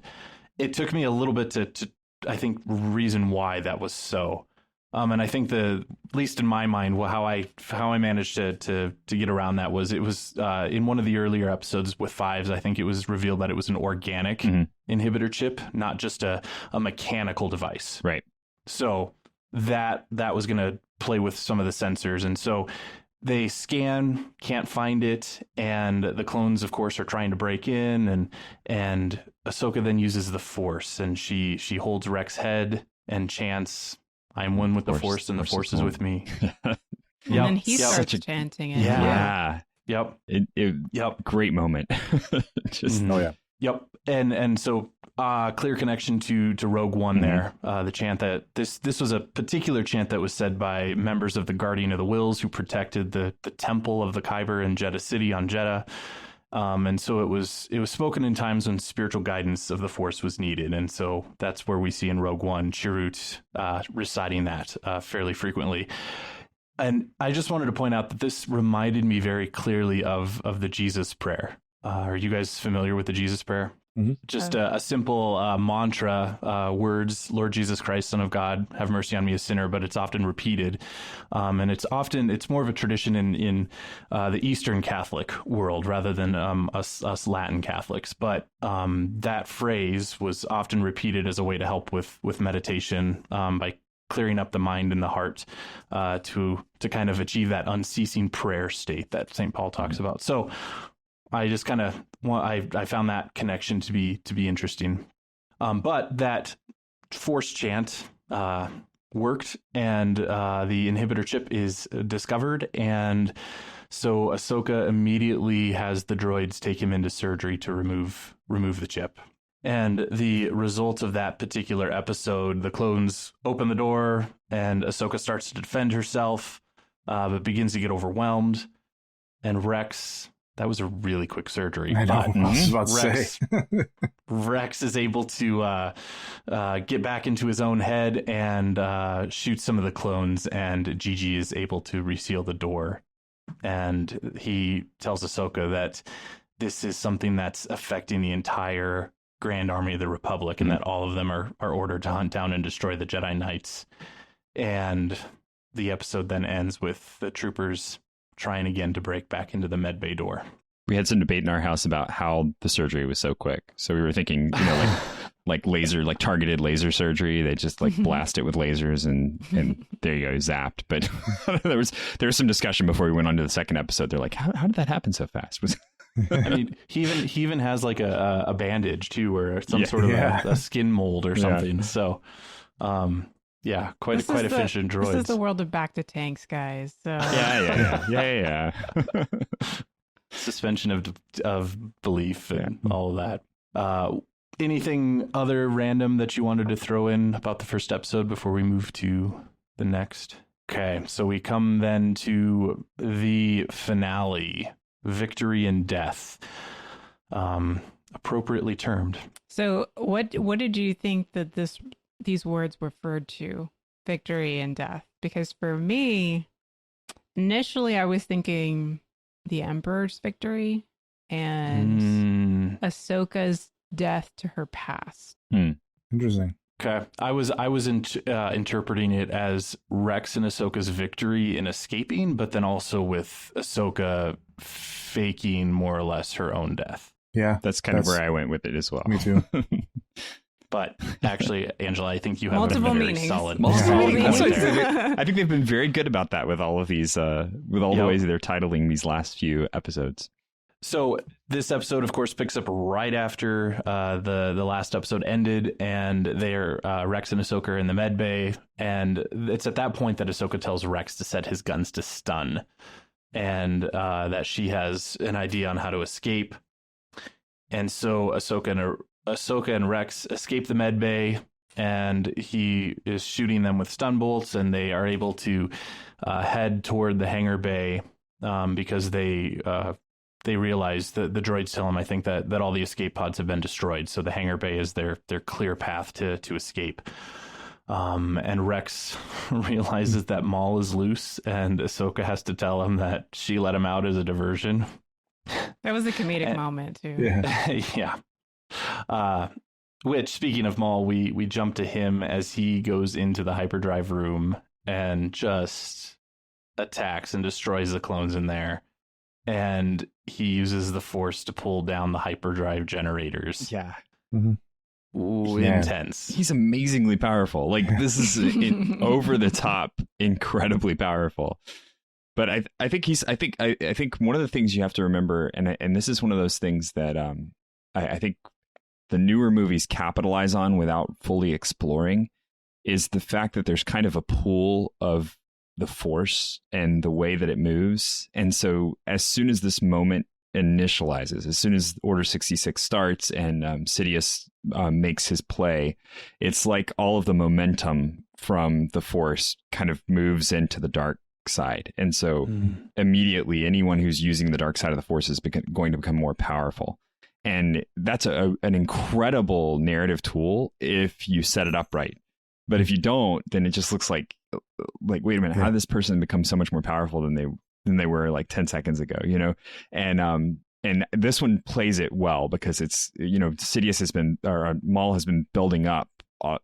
[SPEAKER 2] it took me a little bit to I think, reason why that was so. And I think at least in my mind, how I managed to get around that was it was in one of the earlier episodes with Fives. I think it was revealed that it was an organic inhibitor chip, not just a mechanical device.
[SPEAKER 13] Right.
[SPEAKER 2] So that was going to play with some of the sensors, and so they scan, can't find it, and the clones, of course, are trying to break in, and Ahsoka then uses the Force, and she holds Rex's head and chants, "I'm one with the Force, and the Force is with me."
[SPEAKER 12] And then he starts chanting it.
[SPEAKER 13] Yeah.
[SPEAKER 2] Yep.
[SPEAKER 13] Yep. Great moment. Just
[SPEAKER 2] Yep. And so clear connection to Rogue One there. The chant that this was a particular chant that was said by members of the Guardian of the Wills who protected the temple of the Kyber in Jeddah City on Jeddah. And so it was spoken in times when spiritual guidance of the Force was needed. And so that's where we see in Rogue One Chirrut reciting that fairly frequently. And I just wanted to point out that this reminded me very clearly of the Jesus prayer. Are you guys familiar with the Jesus prayer?
[SPEAKER 11] Mm-hmm.
[SPEAKER 2] Just a simple mantra, words, Lord Jesus Christ, Son of God, have mercy on me, a sinner, but it's often repeated. And it's more of a tradition in the Eastern Catholic world rather than us Latin Catholics. But that phrase was often repeated as a way to help with meditation by clearing up the mind and the heart to kind of achieve that unceasing prayer state that St. Paul talks about. So I just kind of I found that connection to be interesting, but that Force chant worked, and the inhibitor chip is discovered, and so Ahsoka immediately has the droids take him into surgery to remove the chip. And the result of that particular episode, the clones open the door, and Ahsoka starts to defend herself, but begins to get overwhelmed, and Rex. That was a really quick surgery.
[SPEAKER 11] I know. I was about to say.
[SPEAKER 2] Rex is able to get back into his own head and shoot some of the clones, and Gigi is able to reseal the door. And he tells Ahsoka that this is something that's affecting the entire Grand Army of the Republic, and that all of them are ordered to hunt down and destroy the Jedi Knights. And the episode then ends with the troopers trying again to break back into the medbay door.
[SPEAKER 13] We had some debate in our house about how the surgery was so quick. So we were thinking, like targeted laser surgery. They just blast it with lasers and there you go, zapped. But there was some discussion before we went on to the second episode. They're like, how did that happen so fast?
[SPEAKER 2] I mean, he even has like a bandage too, or some sort of a skin mold or something. Yeah. So, quite efficient droids.
[SPEAKER 12] This is the world of back to tanks, guys. So.
[SPEAKER 13] Yeah.
[SPEAKER 2] Suspension of belief and all of that. Anything other random that you wanted to throw in about the first episode before we move to the next? Okay, so we come then to the finale, Victory and Death. appropriately termed.
[SPEAKER 12] So what did you think that these words referred to, victory and death? Because for me, initially I was thinking the Emperor's victory and Ahsoka's death to her past.
[SPEAKER 11] Interesting.
[SPEAKER 2] Okay, I was interpreting it as Rex and Ahsoka's victory in escaping, but then also with Ahsoka faking more or less her own death.
[SPEAKER 11] Yeah,
[SPEAKER 13] that's kind of where I went with it as well.
[SPEAKER 11] Me too.
[SPEAKER 2] But actually, Angela, I think you have
[SPEAKER 12] multiple
[SPEAKER 2] a very
[SPEAKER 12] meanings.
[SPEAKER 2] solid
[SPEAKER 13] point
[SPEAKER 2] there.
[SPEAKER 13] I think they've been very good about that with all of these, with all the ways they're titling these last few episodes.
[SPEAKER 2] So this episode, of course, picks up right after the last episode ended, and they're Rex and Ahsoka are in the med bay, and it's at that point that Ahsoka tells Rex to set his guns to stun, and that she has an idea on how to escape. And so Ahsoka and Rex escape the med bay, and he is shooting them with stun bolts, and they are able to head toward the hangar bay because they realize that the droids tell them, I think, that all the escape pods have been destroyed. So the hangar bay is their clear path to escape. And Rex realizes that Maul is loose, and Ahsoka has to tell him that she let him out as a diversion.
[SPEAKER 12] That was a comedic moment too.
[SPEAKER 2] Yeah. Which, speaking of Maul, we jump to him as he goes into the hyperdrive room and just attacks and destroys the clones in there. And he uses the Force to pull down the hyperdrive generators.
[SPEAKER 13] Yeah.
[SPEAKER 2] Ooh, intense.
[SPEAKER 13] He's amazingly powerful. Like, this is over the top, incredibly powerful. But I think one of the things you have to remember, and this is one of those things that I think the newer movies capitalize on without fully exploring, is the fact that there's kind of a pool of the Force and the way that it moves. And so as soon as this moment initializes, as soon as Order 66 starts and Sidious makes his play, it's like all of the momentum from the Force kind of moves into the dark side. And so immediately anyone who's using the dark side of the Force is going to become more powerful. And that's an incredible narrative tool if you set it up right. But if you don't, then it just looks like wait a minute, how did this person become so much more powerful than they were like 10 seconds ago, you know? And this one plays it well because it's, you know, Sidious has been, or Maul has been building up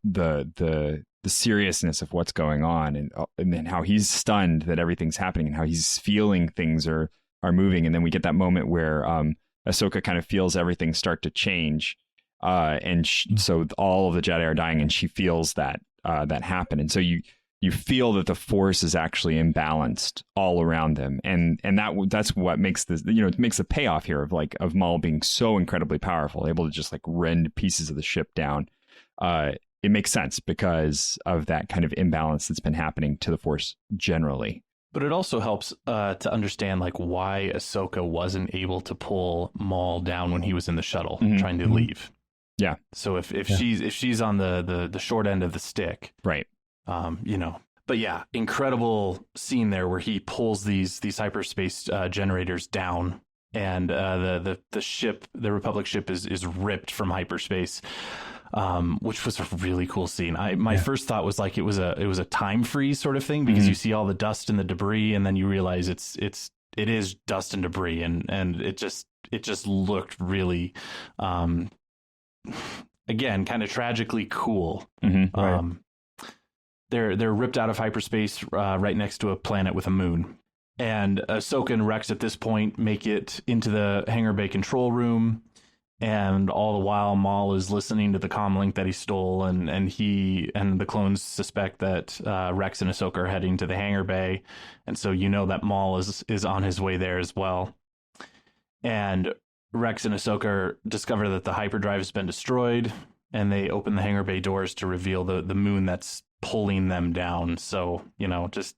[SPEAKER 13] the seriousness of what's going on, and then how he's stunned that everything's happening and how he's feeling things are moving. And then we get that moment where Ahsoka kind of feels everything start to change. So all of the Jedi are dying, and she feels that happen. And so you feel that the Force is actually imbalanced all around them. And that's what makes this, you know, it makes the payoff here of Maul being so incredibly powerful, able to just like rend pieces of the ship down. It makes sense because of that kind of imbalance that's been happening to the Force generally.
[SPEAKER 2] But it also helps to understand like why Ahsoka wasn't able to pull Maul down when he was in the shuttle trying to leave.
[SPEAKER 13] Yeah.
[SPEAKER 2] So if she's on the short end of the stick,
[SPEAKER 13] right?
[SPEAKER 2] You know. But yeah, incredible scene there where he pulls these hyperspace generators down, and the ship, the Republic ship, is ripped from hyperspace. Which was a really cool scene. My first thought was like it was a time freeze sort of thing, because you see all the dust and the debris, and then you realize it is dust and debris, and it just looked really, again, kind of tragically cool.
[SPEAKER 13] Right.
[SPEAKER 2] They're ripped out of hyperspace right next to a planet with a moon, and Ahsoka and Rex at this point make it into the hangar bay control room. And all the while, Maul is listening to the comlink that he stole, and he and the clones suspect that Rex and Ahsoka are heading to the hangar bay, and so you know that Maul is on his way there as well. And Rex and Ahsoka discover that the hyperdrive has been destroyed, and they open the hangar bay doors to reveal the moon that's pulling them down. So, you know, just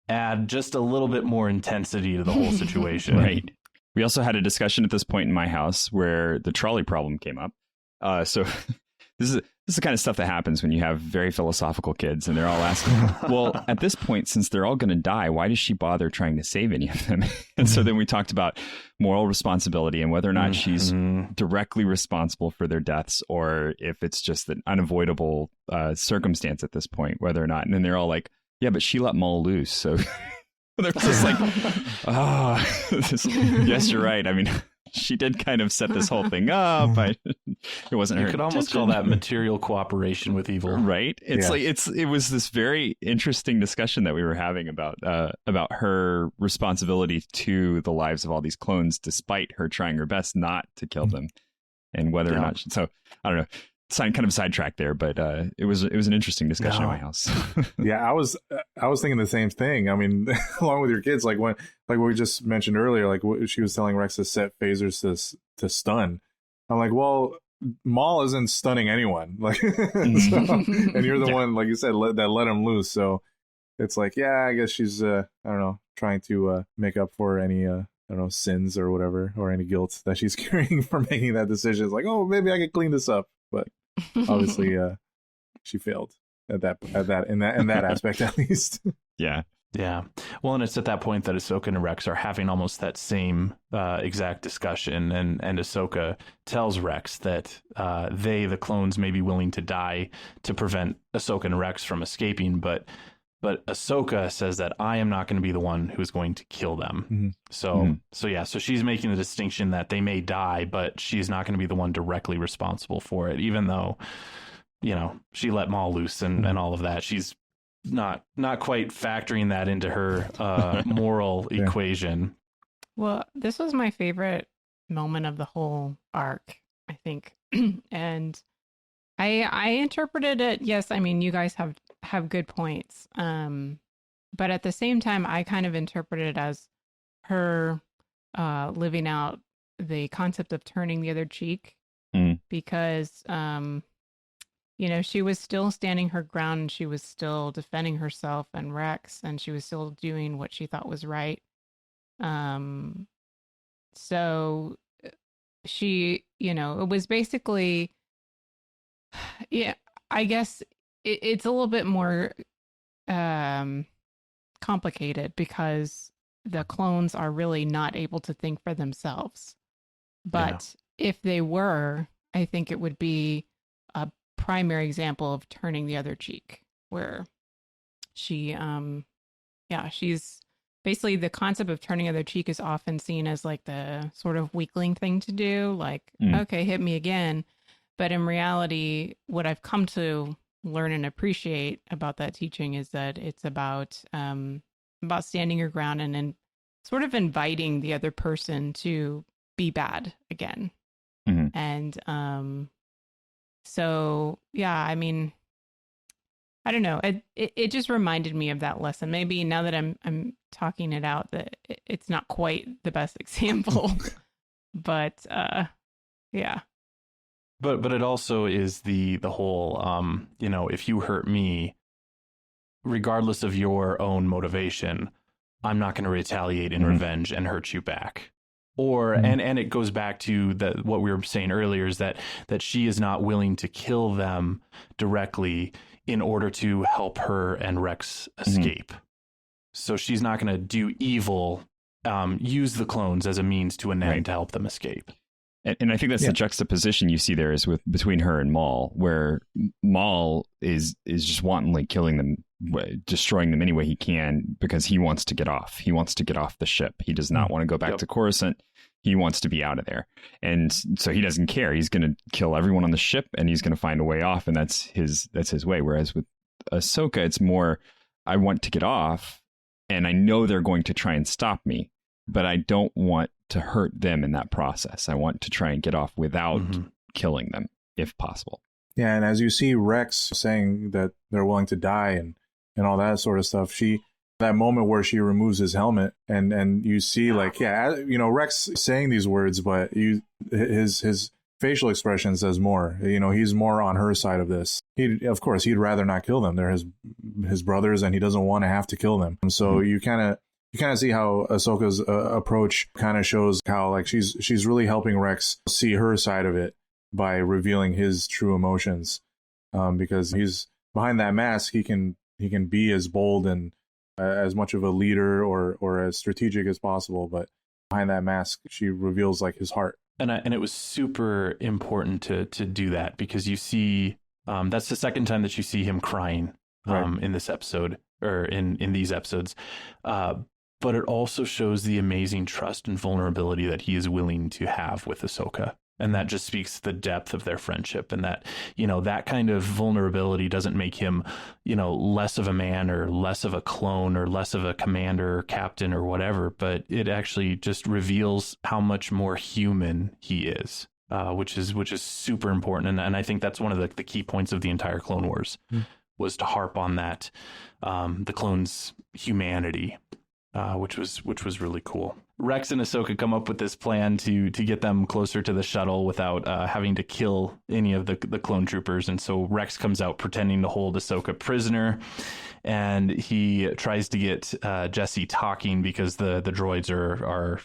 [SPEAKER 2] add just a little bit more intensity to the whole situation.
[SPEAKER 13] Right. We also had a discussion at this point in my house where the trolley problem came up. So this is the kind of stuff that happens when you have very philosophical kids and they're all asking, well, at this point, since they're all going to die, why does she bother trying to save any of them? And so then we talked about moral responsibility and whether or not she's directly responsible for their deaths, or if it's just an unavoidable circumstance at this point, whether or not. And then they're all like, yeah, but she let Maul loose. So they're just like, yes, you're right. I mean, she did kind of set this whole thing up. It wasn't her.
[SPEAKER 2] You could almost call that material cooperation with evil,
[SPEAKER 13] right? It's like it was this very interesting discussion that we were having about her responsibility to the lives of all these clones, despite her trying her best not to kill them, and whether or not. So I don't know. Kind of sidetracked there, but it was an interesting discussion in my house.
[SPEAKER 11] Yeah, I was thinking the same thing. I mean, along with your kids, like what we just mentioned earlier, like she was telling Rex to set phasers to stun. I'm like, well, Maul isn't stunning anyone, like, so, and you're the one, like you said, that let him loose. So it's like, yeah, I guess she's I don't know, trying to make up for any I don't know, sins or whatever, or any guilt that she's carrying for making that decision. It's like, oh, maybe I could clean this up, but obviously she failed in that aspect, at least.
[SPEAKER 2] Yeah Well, and it's at that point that Ahsoka and Rex are having almost that same exact discussion, and Ahsoka tells Rex that the clones may be willing to die to prevent Ahsoka and Rex from escaping, but Ahsoka says that I am not going to be the one who's going to kill them. So she's making the distinction that they may die, but she's not going to be the one directly responsible for it, even though, you know, she let Maul loose and all of that. She's not quite factoring that into her moral equation.
[SPEAKER 12] Well, this was my favorite moment of the whole arc, I think. And I interpreted it, yes, I mean, you guys have good points. But at the same time, I kind of interpreted it as her living out the concept of turning the other cheek, because you know, she was still standing her ground, and she was still defending herself and Rex, and she was still doing what she thought was right. So she, you know, it was basically, yeah, I guess it's a little bit more complicated, because the clones are really not able to think for themselves. But if they were, I think it would be a primary example of turning the other cheek, where she, she's basically, the concept of turning the other cheek is often seen as like the sort of weakling thing to do, like, okay, hit me again. But in reality, what I've come to learn and appreciate about that teaching is that it's about standing your ground and sort of inviting the other person to be bad again. And so, yeah, I mean, I don't know. It just reminded me of that lesson. Maybe now that I'm talking it out, that it's not quite the best example, but yeah.
[SPEAKER 2] But it also is the whole, you know, if you hurt me, regardless of your own motivation, I'm not going to retaliate in revenge and hurt you back. Or and it goes back to what we were saying earlier, is that she is not willing to kill them directly in order to help her and Rex escape. So she's not going to do evil, use the clones as a means to an end to help them escape.
[SPEAKER 13] And I think that's the juxtaposition you see there is between her and Maul, where Maul is just wantonly killing them, destroying them any way he can, because he wants to get off. He wants to get off the ship. He does not want to go back to Coruscant. He wants to be out of there. And so he doesn't care. He's going to kill everyone on the ship, and he's going to find a way off. And that's his way. Whereas with Ahsoka, it's more, I want to get off, and I know they're going to try and stop me, but I don't want to hurt them in that process. I want to try and get off without killing them, if possible.
[SPEAKER 11] Yeah, and as you see Rex saying that they're willing to die and all that sort of stuff, that moment where she removes his helmet and you see, like, you know, Rex saying these words, but his facial expression says more. You know, he's more on her side of this. Of course, he'd rather not kill them. They're his brothers, and he doesn't want to have to kill them. So you kind of see how Ahsoka's approach kind of shows how, like, she's really helping Rex see her side of it, by revealing his true emotions, because he's behind that mask. He can be as bold and as much of a leader or as strategic as possible, but behind that mask, she reveals like his heart.
[SPEAKER 2] And it was super important to do that, because you see, that's the second time that you see him crying in this episode, or in these episodes. But it also shows the amazing trust and vulnerability that he is willing to have with Ahsoka. And that just speaks to the depth of their friendship, and that, that kind of vulnerability doesn't make him, less of a man or less of a clone or less of a commander or captain or whatever, but it actually just reveals how much more human he is, which is super important. And I think that's one of the key points of the entire Clone Wars was to harp on that, the clones' humanity, which was really cool. Rex and Ahsoka come up with this plan to get them closer to the shuttle without having to kill any of the clone troopers. And so Rex comes out pretending to hold Ahsoka prisoner, and he tries to get Jesse talking, because the droids are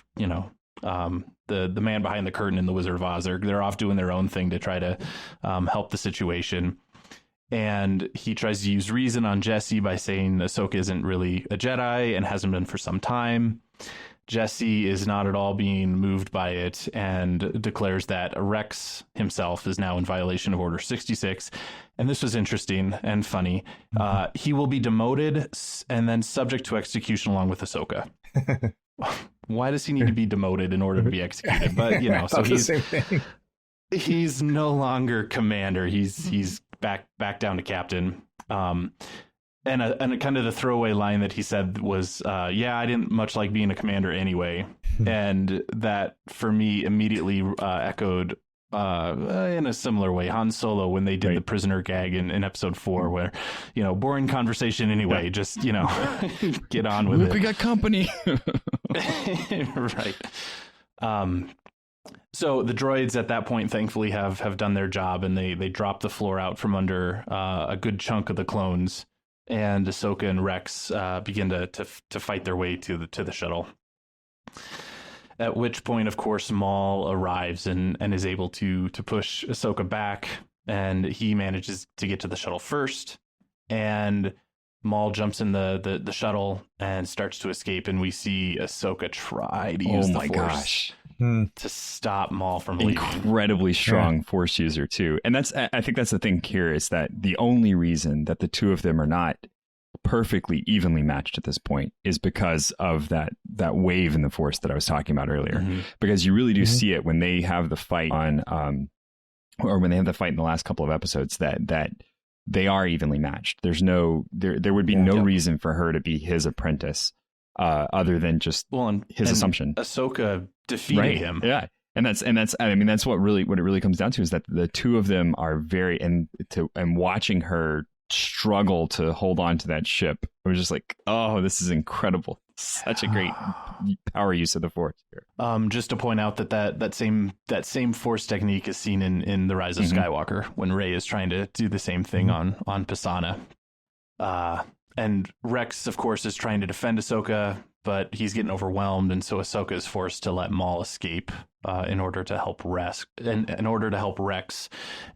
[SPEAKER 2] the man behind the curtain in The Wizard of Oz. They're off doing their own thing to try to help the situation. And he tries to use reason on Jesse by saying Ahsoka isn't really a Jedi and hasn't been for some time. Jesse is not at all being moved by it and declares that Rex himself is now in violation of Order 66. And this was interesting and funny. He will be demoted and then subject to execution along with Ahsoka. Why does he need to be demoted in order to be executed? But, so he's no longer commander. He's back down to captain. And a kind of the throwaway line that he said was, I didn't much like being a commander anyway. And that, for me, immediately echoed in a similar way Han Solo when they did the prisoner gag in episode 4, where, boring conversation anyway, just, get on with it.
[SPEAKER 13] We got company.
[SPEAKER 2] Right. So the droids at that point, thankfully, have done their job, and they drop the floor out from under a good chunk of the clones. And Ahsoka and Rex begin to fight their way to the shuttle. At which point, of course, Maul arrives and is able to push Ahsoka back, and he manages to get to the shuttle first. And Maul jumps in the shuttle and starts to escape, and we see Ahsoka try to use the Force to stop Maul from leaving.
[SPEAKER 13] Incredibly strong Force user too. And I think that's the thing here, is that the only reason that the two of them are not perfectly evenly matched at this point is because of that wave in the Force that I was talking about earlier. Because you really do see it when they have the fight or when they have the fight in the last couple of episodes, that they are evenly matched. There would be no reason for her to be his apprentice, other than just his assumption.
[SPEAKER 2] Ahsoka defeated him.
[SPEAKER 13] Yeah. And that's what it really comes down to, is that the two of them are and watching her struggle to hold on to that ship. It was just like, oh, this is incredible. Such a great power use of the Force here.
[SPEAKER 2] Just to point out that same Force technique is seen in The Rise of Skywalker, when Rey is trying to do the same thing on Pisana. And Rex, of course, is trying to defend Ahsoka, but he's getting overwhelmed, and so Ahsoka is forced to let Maul escape in order to help Rex.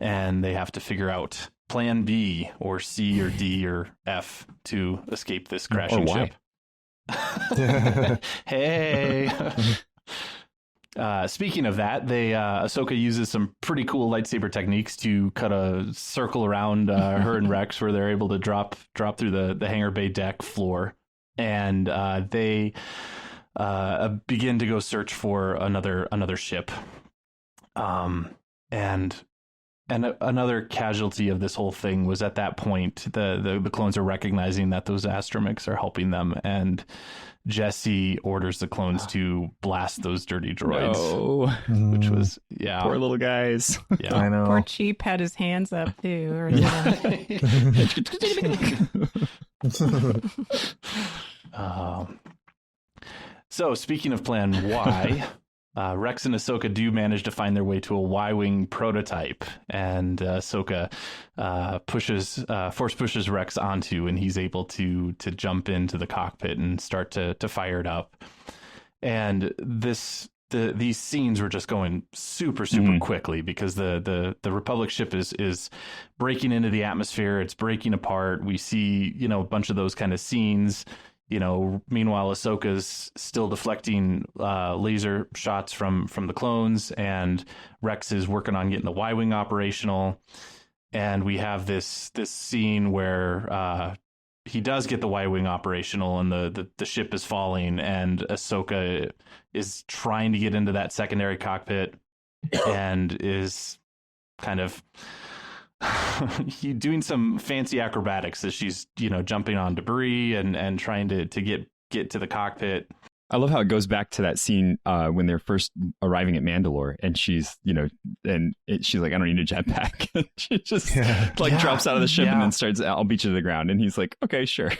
[SPEAKER 2] And they have to figure out Plan B or C or D or F to escape this crashing ship. Hey. Speaking of that, Ahsoka uses some pretty cool lightsaber techniques to cut a circle around her and Rex, where they're able to drop through the hangar bay deck floor, and they begin to go search for another ship. And another casualty of this whole thing was, at that point, the clones are recognizing that those astromechs are helping them, and Jesse orders the clones to blast those dirty droids.
[SPEAKER 13] No.
[SPEAKER 2] Which was,
[SPEAKER 13] poor little guys.
[SPEAKER 2] Yeah,
[SPEAKER 11] I know.
[SPEAKER 12] Poor Cheap had his hands up too.
[SPEAKER 2] So speaking of Plan Y, Rex and Ahsoka do manage to find their way to a Y-wing prototype, and Ahsoka force pushes Rex onto, and he's able to jump into the cockpit and start to fire it up. And this these scenes were just going super quickly because the Republic ship is breaking into the atmosphere. It's breaking apart. We see, you know, a bunch of those kind of scenes. You know, meanwhile, Ahsoka's still deflecting laser shots from the clones, and Rex is working on getting the Y-wing operational. And we have this scene where he does get the Y-wing operational, and the ship is falling, and Ahsoka is trying to get into that secondary cockpit and is kind of doing some fancy acrobatics as she's, you know, jumping on debris and trying to get to the cockpit.
[SPEAKER 13] I love how it goes back to that scene when they're first arriving at Mandalore, and she's, you know, she's like, I don't need a jetpack. She just drops out of the ship and then starts, I'll beat you to the ground. And he's like, okay, sure.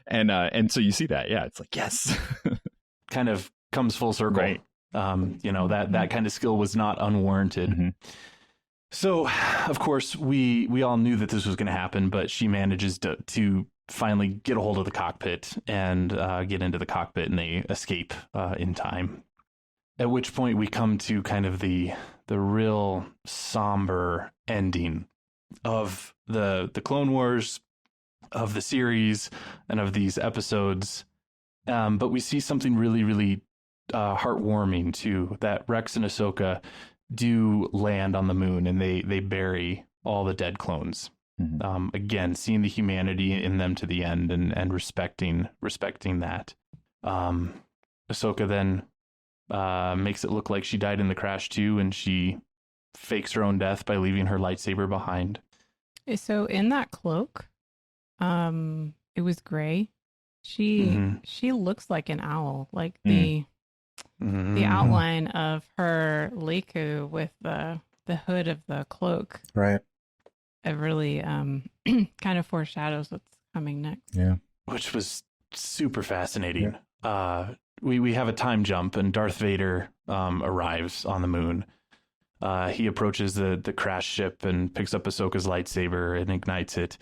[SPEAKER 13] and so you see that. Yeah. It's like, yes.
[SPEAKER 2] Kind of comes full circle.
[SPEAKER 13] Right.
[SPEAKER 2] You know, that kind of skill was not unwarranted.
[SPEAKER 13] Mm-hmm.
[SPEAKER 2] So, of course, we all knew that this was going to happen, but she manages to finally get a hold of the cockpit and get into the cockpit, and they escape in time. At which point we come to kind of the real somber ending of the Clone Wars, of the series, and of these episodes. But we see something really, really heartwarming too, that Rex and Ahsoka do land on the moon, and they bury all the dead clones.
[SPEAKER 13] Mm-hmm.
[SPEAKER 2] Again, seeing the humanity in them to the end, and respecting that. Ahsoka then makes it look like she died in the crash too, and she fakes her own death by leaving her lightsaber behind.
[SPEAKER 12] So in that cloak, it was gray. She looks like an owl, like the outline of her Leiku with the hood of the cloak.
[SPEAKER 11] Right.
[SPEAKER 12] It really kind of foreshadows what's coming next.
[SPEAKER 11] Yeah.
[SPEAKER 2] Which was super fascinating. Yeah. We have a time jump, and Darth Vader arrives on the moon. He approaches the crash ship and picks up Ahsoka's lightsaber and ignites it.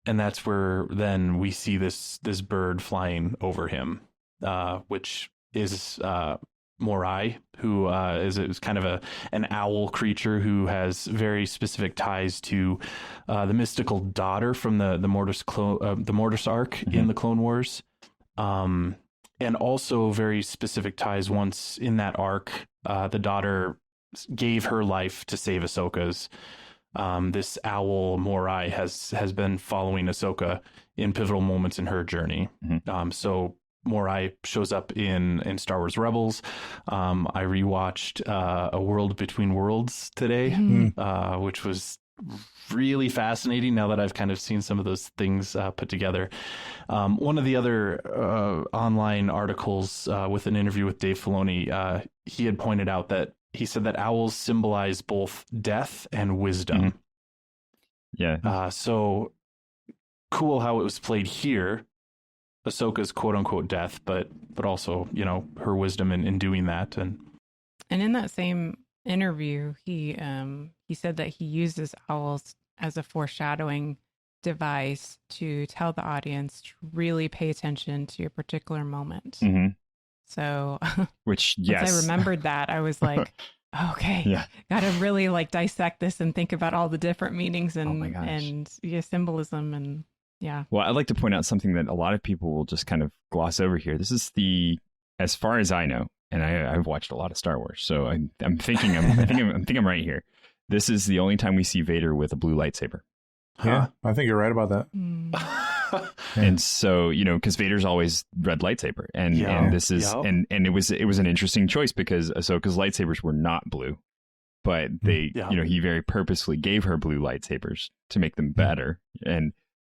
[SPEAKER 2] And that's where then we see this bird flying over him, which is Morai, who is kind of an owl creature who has very specific ties to the mystical daughter from the Mortis arc in the Clone Wars, and also very specific ties. Once in that arc, the daughter gave her life to save Ahsoka's. This owl Morai has been following Ahsoka in pivotal moments in her journey. So Morai shows up in Star Wars Rebels. I rewatched A World Between Worlds today, which was really fascinating now that I've kind of seen some of those things put together. One of the other online articles with an interview with Dave Filoni, he had pointed out that he said that owls symbolize both death and wisdom.
[SPEAKER 13] Yeah.
[SPEAKER 2] So cool how it was played here. Ahsoka's quote unquote death, but also, you know, her wisdom in doing that. And
[SPEAKER 12] in that same interview, he said that he uses owls as a foreshadowing device to tell the audience to really pay attention to a particular moment. So,
[SPEAKER 13] which, yes,
[SPEAKER 12] once I remembered that, I was like, okay, got to really like dissect this and think about all the different meanings and symbolism and. Yeah.
[SPEAKER 13] Well, I'd like to point out something that a lot of people will just kind of gloss over here. This is as far as I know, and I've watched a lot of Star Wars, so I'm thinking I'm right here. This is the only time we see Vader with a blue lightsaber.
[SPEAKER 11] Yeah, I think you're right about that.
[SPEAKER 13] And so, you know, because Vader's always red lightsaber, and this is and it was an interesting choice because Ahsoka's lightsabers were not blue, but they, you know, he very purposefully gave her blue lightsabers to make them better.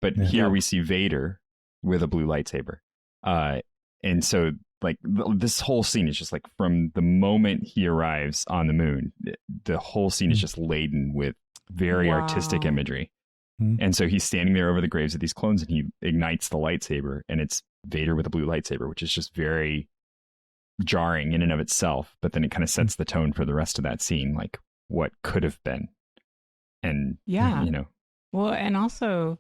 [SPEAKER 13] But here we see Vader with a blue lightsaber. And so like this whole scene is just like from the moment he arrives on the moon, the whole scene is just laden with very artistic imagery. And so he's standing there over the graves of these clones and he ignites the lightsaber, and it's Vader with a blue lightsaber, which is just very jarring in and of itself. But then it kind of sets the tone for the rest of that scene, like what could have been. And, you know.
[SPEAKER 12] Well, and also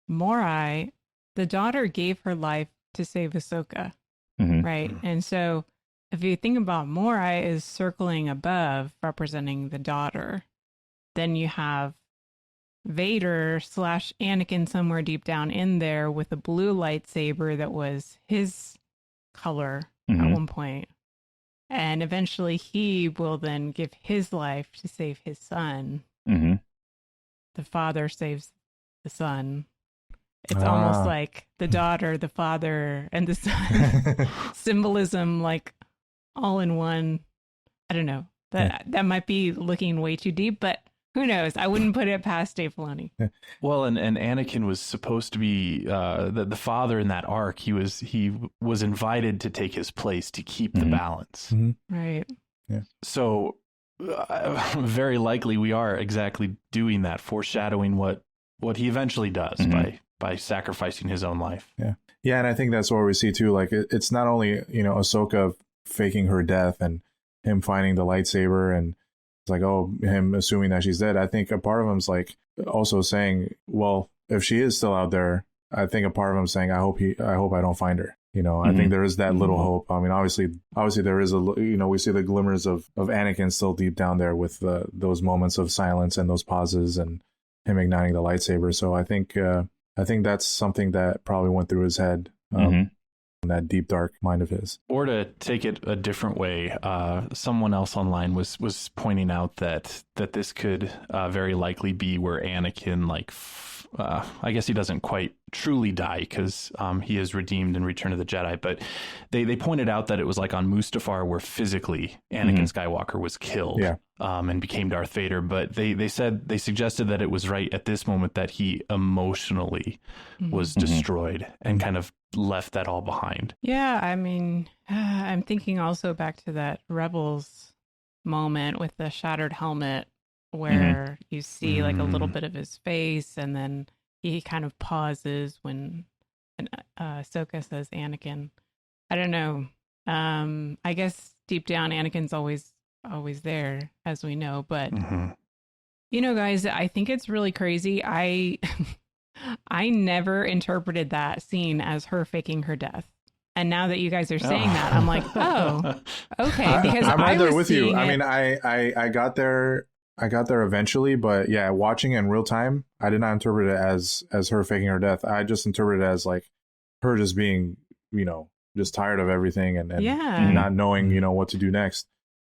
[SPEAKER 12] Morai, the daughter gave her life to save Ahsoka, right? And so if you think about Morai is circling above, representing the daughter, then you have Vader / Anakin somewhere deep down in there with a blue lightsaber that was his color at one point. And eventually he will then give his life to save his son. The father saves the son. It's almost like the daughter, the father, and the son. Symbolism, like, all in one. I don't know. That might be looking way too deep, but who knows? I wouldn't put it past Dave Filoni.
[SPEAKER 2] Well, and Anakin was supposed to be the father in that arc. He was invited to take his place to keep the balance.
[SPEAKER 12] Right.
[SPEAKER 11] Yeah.
[SPEAKER 2] So very likely we are exactly doing that, foreshadowing what he eventually does by sacrificing his own life.
[SPEAKER 11] Yeah. Yeah, and I think that's what we see too. Like it's not only, Ahsoka faking her death and him finding the lightsaber, and it's like, oh, him assuming that she's dead. I think a part of him's like also saying, well, if she is still out there, I think a part of him saying, I hope I don't find her. I think there is that little hope. I mean, obviously there is we see the glimmers of Anakin still deep down there with those moments of silence and those pauses and him igniting the lightsaber. So I think that's something that probably went through his head. That deep dark mind of his.
[SPEAKER 2] Or to take it a different way, someone else online was pointing out that this could very likely be where Anakin, I guess he doesn't quite truly die because he is redeemed in Return of the Jedi, but they pointed out that it was like on Mustafar where physically Anakin Skywalker was killed and became Darth Vader, but they suggested that it was right at this moment that he emotionally was destroyed and kind of left that all behind.
[SPEAKER 12] Yeah, I mean, I'm thinking also back to that Rebels moment with the shattered helmet where you see like a little bit of his face, and then he kind of pauses when Ahsoka says Anakin. I don't know. I guess deep down Anakin's always there, as we know, but guys, I think it's really crazy. I never interpreted that scene as her faking her death. And now that you guys are saying that, I'm like, oh, okay. Because
[SPEAKER 11] I'm right there with you.
[SPEAKER 12] It.
[SPEAKER 11] I mean, I got there eventually, but yeah, watching it in real time, I did not interpret it as her faking her death. I just interpreted it as like her just being, just tired of everything and not knowing, what to do next.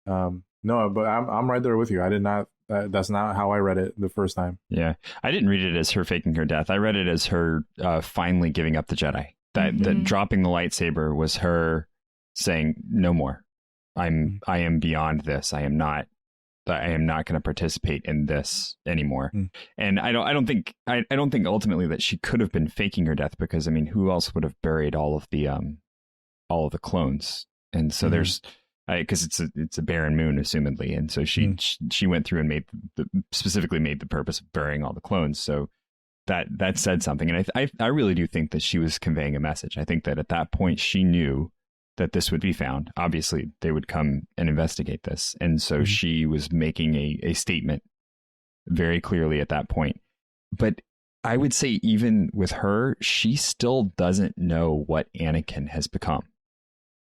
[SPEAKER 11] No, but I'm right there with you. I did not. That's not how I read it the first time.
[SPEAKER 13] Yeah, I didn't read it as her faking her death. I read it as her finally giving up the Jedi. That dropping the lightsaber was her saying, "No more. I am beyond this. I am not going to participate in this anymore." And I don't think ultimately that she could have been faking her death, because I mean, who else would have buried all of the clones? And so there's. Because it's a barren moon, assumedly, and so she went through and specifically made the purpose of burying all the clones. So that said something, and I really do think that she was conveying a message. I think that at that point she knew that this would be found. Obviously, they would come and investigate this, and so she was making a statement very clearly at that point. But I would say even with her, she still doesn't know what Anakin has become.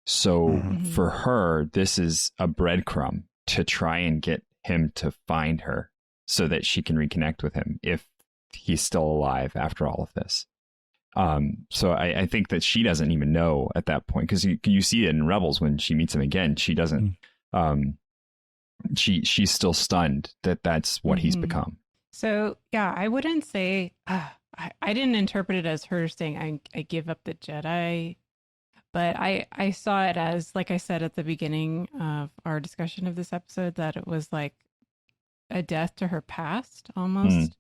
[SPEAKER 13] So for her, this is a breadcrumb to try and get him to find her so that she can reconnect with him if he's still alive after all of this. So I think that she doesn't even know at that point, because you see it in Rebels when she meets him again. She doesn't. She's still stunned that that's what he's become.
[SPEAKER 12] So yeah, I wouldn't say I didn't interpret it as her saying I give up the Jedi. But I saw it as, like I said at the beginning of our discussion of this episode, that it was like a death to her past almost.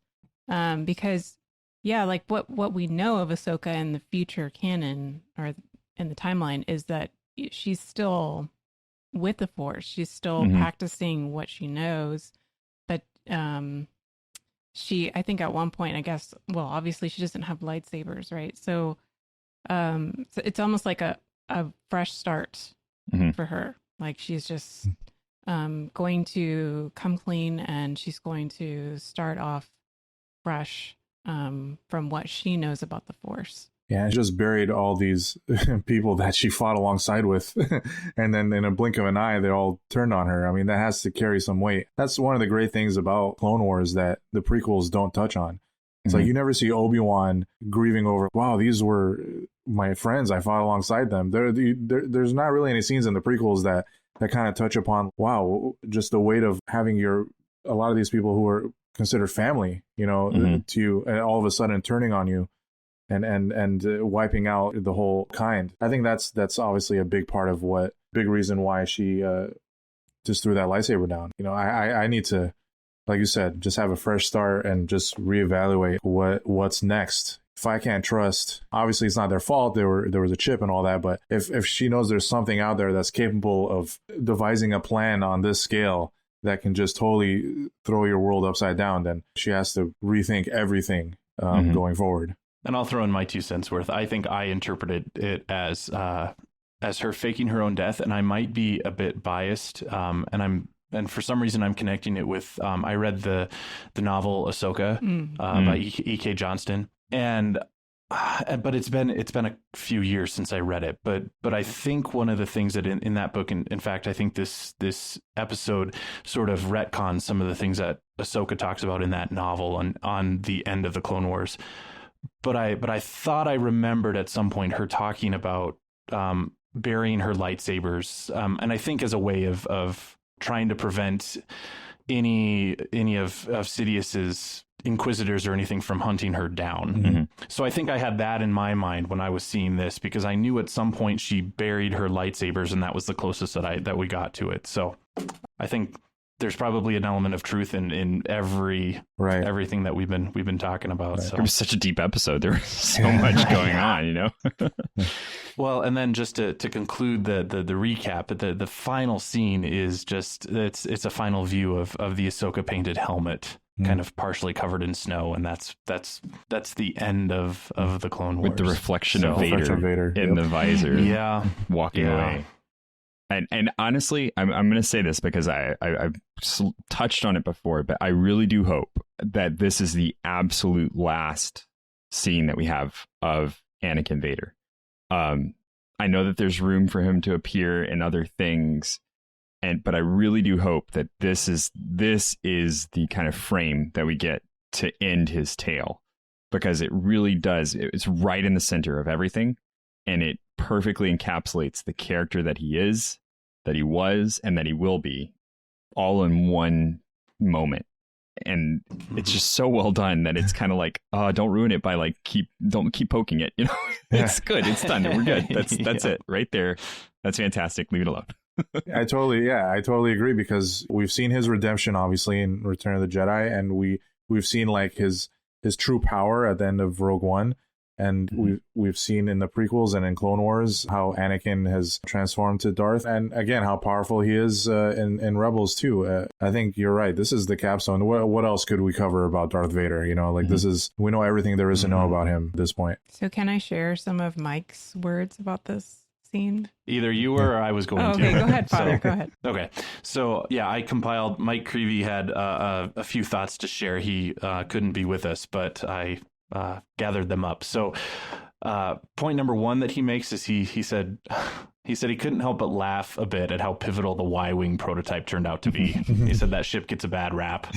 [SPEAKER 12] Because, yeah, like what we know of Ahsoka in the future canon or in the timeline is that she's still with the Force. She's still practicing what she knows. But I think at one point, I guess, well, obviously she doesn't have lightsabers, right? So it's almost like a fresh start for her. Like she's just going to come clean, and she's going to start off fresh from what she knows about the Force.
[SPEAKER 11] Yeah, and just buried all these people that she fought alongside with. And then in a blink of an eye, they all turned on her. I mean, that has to carry some weight. That's one of the great things about Clone Wars that the prequels don't touch on. It's like you never see Obi-Wan grieving over, wow, these were my friends. I fought alongside them. There's not really any scenes in the prequels that kind of touch upon, wow, just the weight of having a lot of these people who are considered family, to you, and all of a sudden turning on you and wiping out the whole kind. I think that's obviously a big reason why she just threw that lightsaber down. I need to, like you said, just have a fresh start and just reevaluate what's next. If I can't trust, obviously it's not their fault. There was a chip and all that, but if she knows there's something out there that's capable of devising a plan on this scale that can just totally throw your world upside down, then she has to rethink everything going forward.
[SPEAKER 2] And I'll throw in my 2 cents worth. I think I interpreted it as her faking her own death, and I might be a bit biased. And for some reason, I'm connecting it with, I read the novel Ahsoka by E.K. Johnston, but it's been a few years since I read it. But I think one of the things that in that book, in fact, I think this episode sort of retcons some of the things that Ahsoka talks about in that novel on the end of the Clone Wars. But I thought I remembered at some point her talking about burying her lightsabers, and I think as a way of trying to prevent any of Sidious's inquisitors or anything from hunting her down. So I think I had that in my mind when I was seeing this, because I knew at some point she buried her lightsabers, and that was the closest that we got to it. So I think there's probably an element of truth in everything that we've been talking about. So
[SPEAKER 13] it was such a deep episode. There was so much going on,
[SPEAKER 2] Well, and then just to conclude the recap, the final scene is just it's a final view of the Ahsoka painted helmet, kind of partially covered in snow, and that's the end of the Clone Wars
[SPEAKER 13] with the reflection of Vader in the visor, walking away. And honestly, I'm going to say this because I've touched on it before, but I really do hope that this is the absolute last scene that we have of Anakin Vader. I know that there's room for him to appear in other things, but I really do hope that this is the kind of frame that we get to end his tale, because it really does. It's right in the center of everything, and it perfectly encapsulates the character that he is, that he was, and that he will be, all in one moment. And it's just so well done that it's kind of like, don't ruin it by don't keep poking it. It's good. It's done. We're good. That's it right there. That's fantastic. Leave it alone.
[SPEAKER 11] I totally agree, because we've seen his redemption, obviously, in Return of the Jedi, and we've seen like his true power at the end of Rogue One. And we've seen in the prequels and in Clone Wars how Anakin has transformed to Darth, and again how powerful he is in Rebels too. I think you're right. This is the capstone. What else could we cover about Darth Vader? This is, we know everything there is to know about him at this point.
[SPEAKER 12] So can I share some of Mike's words about this scene?
[SPEAKER 2] Either you were or I was going to.
[SPEAKER 12] Okay, go ahead, Father. Go ahead.
[SPEAKER 2] Okay, so yeah, I compiled. Mike Creevy had a few thoughts to share. He couldn't be with us, but I gathered them up. So point number one that he makes is he said he couldn't help but laugh a bit at how pivotal the Y-Wing prototype turned out to be. He said that ship gets a bad rap.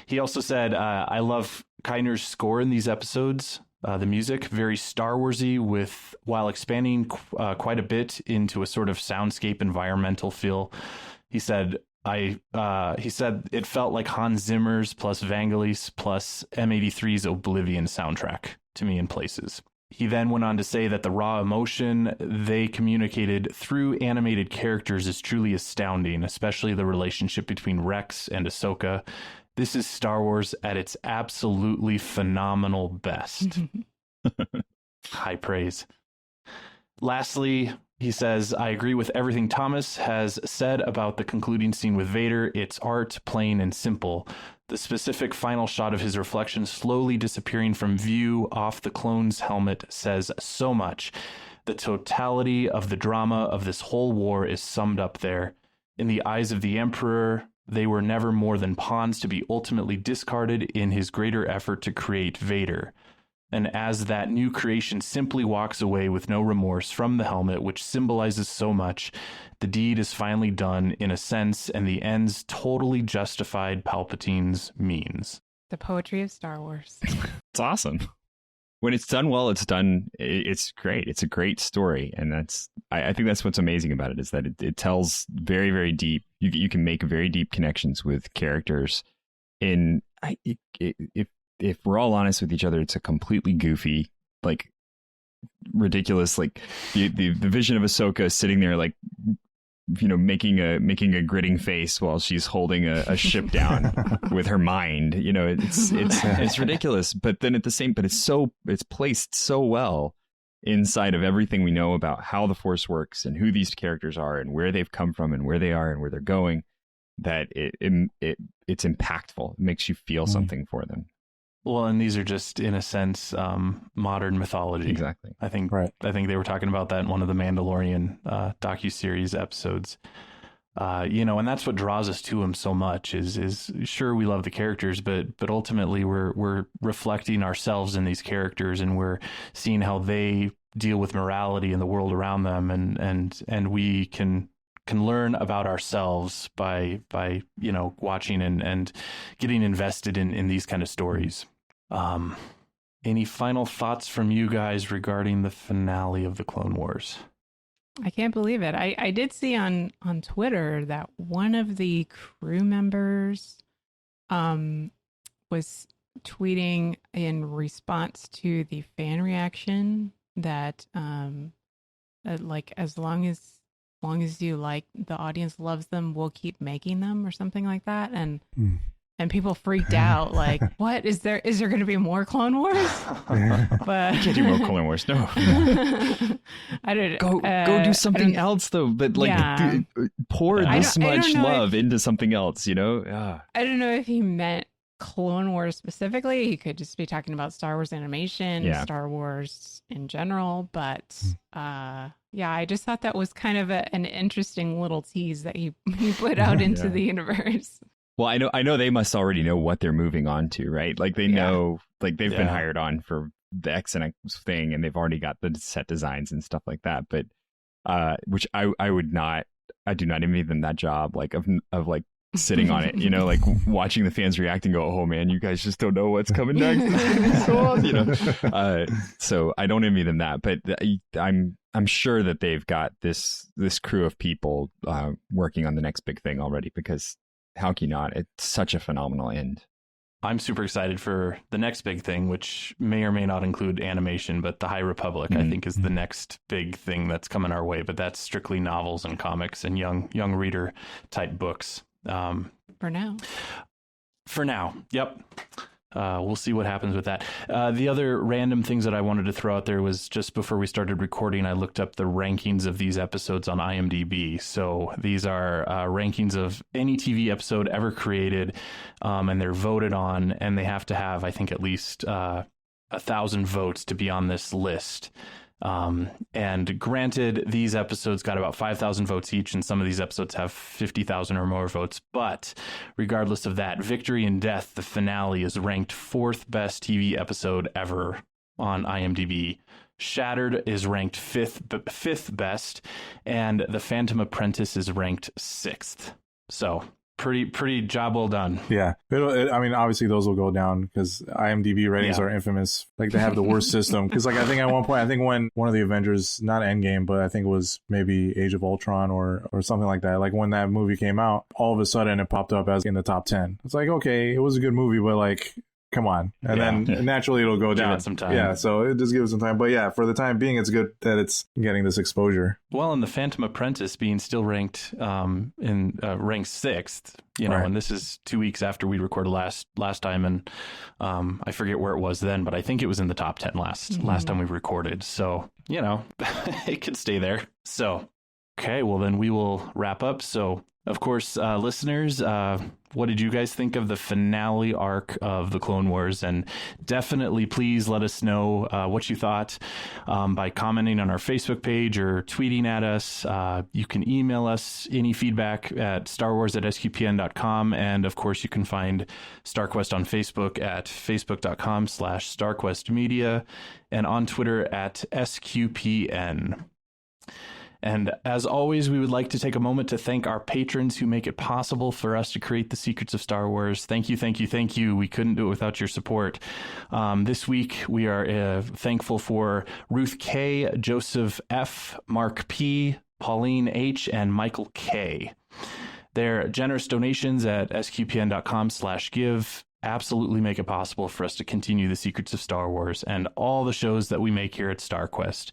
[SPEAKER 2] He also said, I love Kyner's score in these episodes. The music, very Star Warsy, while expanding quite a bit into a sort of soundscape environmental feel. He said, it felt like Hans Zimmer's plus Vangelis plus M83's Oblivion soundtrack to me in places. He then went on to say that the raw emotion they communicated through animated characters is truly astounding, especially the relationship between Rex and Ahsoka. This is Star Wars at its absolutely phenomenal best. High praise. Lastly, he says, I agree with everything Thomas has said about the concluding scene with Vader. It's art, plain and simple. The specific final shot of his reflection slowly disappearing from view off the clone's helmet says so much. The totality of the drama of this whole war is summed up there. In the eyes of the Emperor, they were never more than pawns to be ultimately discarded in his greater effort to create Vader. And as that new creation simply walks away with no remorse from the helmet, which symbolizes so much, the deed is finally done in a sense, and the ends totally justified Palpatine's means.
[SPEAKER 12] The poetry of Star Wars.
[SPEAKER 13] It's awesome. When it's done well, it's great. It's a great story. And I think that's what's amazing about it, is that it tells very, very deep. You can make very deep connections with characters. If we're all honest with each other, it's a completely goofy, like ridiculous, like the vision of Ahsoka sitting there, like, making a gritting face while she's holding a ship down with her mind. It's ridiculous. But then it's placed so well inside of everything we know about how the Force works and who these characters are and where they've come from and where they are and where they're going, that it's impactful. It makes you feel something for them.
[SPEAKER 2] Well, and these are just, in a sense, modern mythology.
[SPEAKER 13] Exactly.
[SPEAKER 2] I think they were talking about that in one of the Mandalorian docuseries episodes. And that's what draws us to him so much. Is sure, we love the characters, but ultimately we're reflecting ourselves in these characters, and we're seeing how they deal with morality in the world around them, and we can learn about ourselves by watching and getting invested in these kind of stories. Any final thoughts from you guys regarding the finale of the Clone Wars?
[SPEAKER 12] I can't believe it. I did see on Twitter that one of the crew members was tweeting in response to the fan reaction that like as long as you like, the audience loves them, we'll keep making them, or something like that. And people freaked out, like, what is there going to be more Clone Wars? But
[SPEAKER 13] you can't do more Clone Wars. No.
[SPEAKER 12] I don't
[SPEAKER 13] go do something else though. But pour this much love into something else, I
[SPEAKER 12] don't know if he meant Clone Wars specifically. He could just be talking about Star Wars animation, Star Wars in general. But I just thought that was kind of an interesting little tease that he put out into the universe.
[SPEAKER 13] Well, I know they must already know what they're moving on to, right? Like they know, like they've been hired on for the X and X thing, and they've already got the set designs and stuff like that. But which I do not envy them that job, like of like sitting on it, like watching the fans react and go, oh man, you guys just don't know what's coming next. It's so awesome, so I don't envy them that, but I'm sure that they've got this crew of people working on the next big thing already, because how can you not? It's such a phenomenal end.
[SPEAKER 2] I'm super excited for the next big thing, which may or may not include animation, but the High Republic, I think, is the next big thing that's coming our way. But that's strictly novels and comics and young reader type books.
[SPEAKER 12] For now. Yep.
[SPEAKER 2] We'll see what happens with that. The other random things that I wanted to throw out there was, just before we started recording, I looked up the rankings of these episodes on IMDb. So these are rankings of any TV episode ever created, and they're voted on, and they have to have, I think, at least 1,000 votes to be on this list. And granted, these episodes got about 5,000 votes each, and some of these episodes have 50,000 or more votes. But regardless of that, Victory in Death, the finale, is ranked 4th best TV episode ever on IMDb. Shattered is ranked 5th best, and The Phantom Apprentice is ranked 6th. So pretty job well done.
[SPEAKER 11] Yeah. I mean, obviously those will go down because IMDb ratings are infamous. Like, they have the worst system. Because, like, I think at one point, when one of the Avengers, not Endgame, but I think it was maybe Age of Ultron or something like that. Like, when that movie came out, all of a sudden it popped up as in the top 10. It's like, okay, it was a good movie, but like, come on. And then naturally it'll go down.
[SPEAKER 2] Give it some time.
[SPEAKER 11] Yeah, so it just gives some time. But yeah, for the time being, it's good that it's getting this exposure.
[SPEAKER 2] Well, and The Phantom Apprentice being still ranked ranked 6th, and this is 2 weeks after we recorded last time, and I forget where it was then, but I think it was in the top 10 last time we recorded. So, it could stay there. So, okay, well then we will wrap up. So, Of course, listeners, what did you guys think of the finale arc of the Clone Wars? And definitely please let us know what you thought by commenting on our Facebook page or tweeting at us. You can email us any feedback at starwars@sqpn.com. And of course, you can find StarQuest on Facebook at facebook.com/StarQuestMedia and on Twitter at SQPN. And as always, we would like to take a moment to thank our patrons who make it possible for us to create the secrets of Star Wars. Thank you, thank you, thank you. We couldn't do it without your support. This week, we are thankful for Ruth K., Joseph F., Mark P., Pauline H., and Michael K. Their generous donations at sqpn.com/give absolutely make it possible for us to continue the secrets of Star Wars and all the shows that we make here at StarQuest.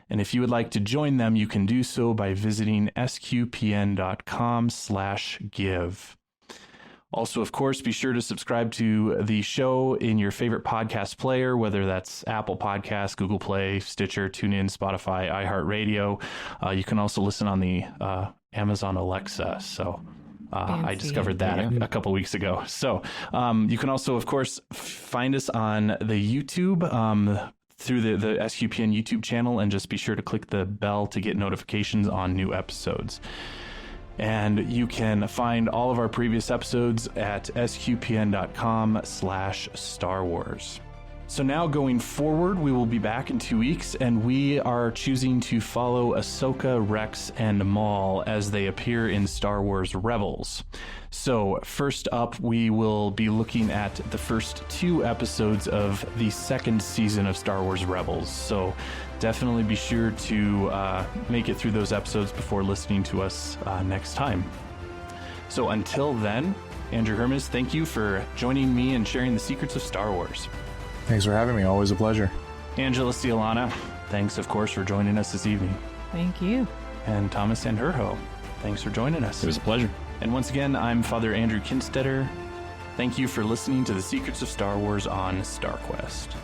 [SPEAKER 2] And if you would like to join them, you can do so by visiting sqpn.com/give. Also, of course, be sure to subscribe to the show in your favorite podcast player, whether that's Apple Podcasts, Google Play, Stitcher, TuneIn, Spotify, iHeartRadio. You can also listen on the Amazon Alexa. So I discovered that a couple weeks ago. So you can also, of course, find us on the YouTube through the SQPN YouTube channel, and just be sure to click the bell to get notifications on new episodes. And you can find all of our previous episodes at sqpn.com/Star Wars. So now going forward, we will be back in 2 weeks, and we are choosing to follow Ahsoka, Rex, and Maul as they appear in Star Wars Rebels. So first up, we will be looking at the first 2 episodes of the second season of Star Wars Rebels. So definitely be sure to make it through those episodes before listening to us next time. So until then, Andrew Hermes, thank you for joining me and sharing the secrets of Star Wars.
[SPEAKER 11] Thanks for having me. Always a pleasure.
[SPEAKER 2] Angela Ciolana, thanks, of course, for joining us this evening.
[SPEAKER 12] Thank you.
[SPEAKER 2] And Thomas Sanjurjo, thanks for joining us.
[SPEAKER 13] It was a pleasure.
[SPEAKER 2] And once again, I'm Father Andrew Kinstetter. Thank you for listening to the Secrets of Star Wars on StarQuest.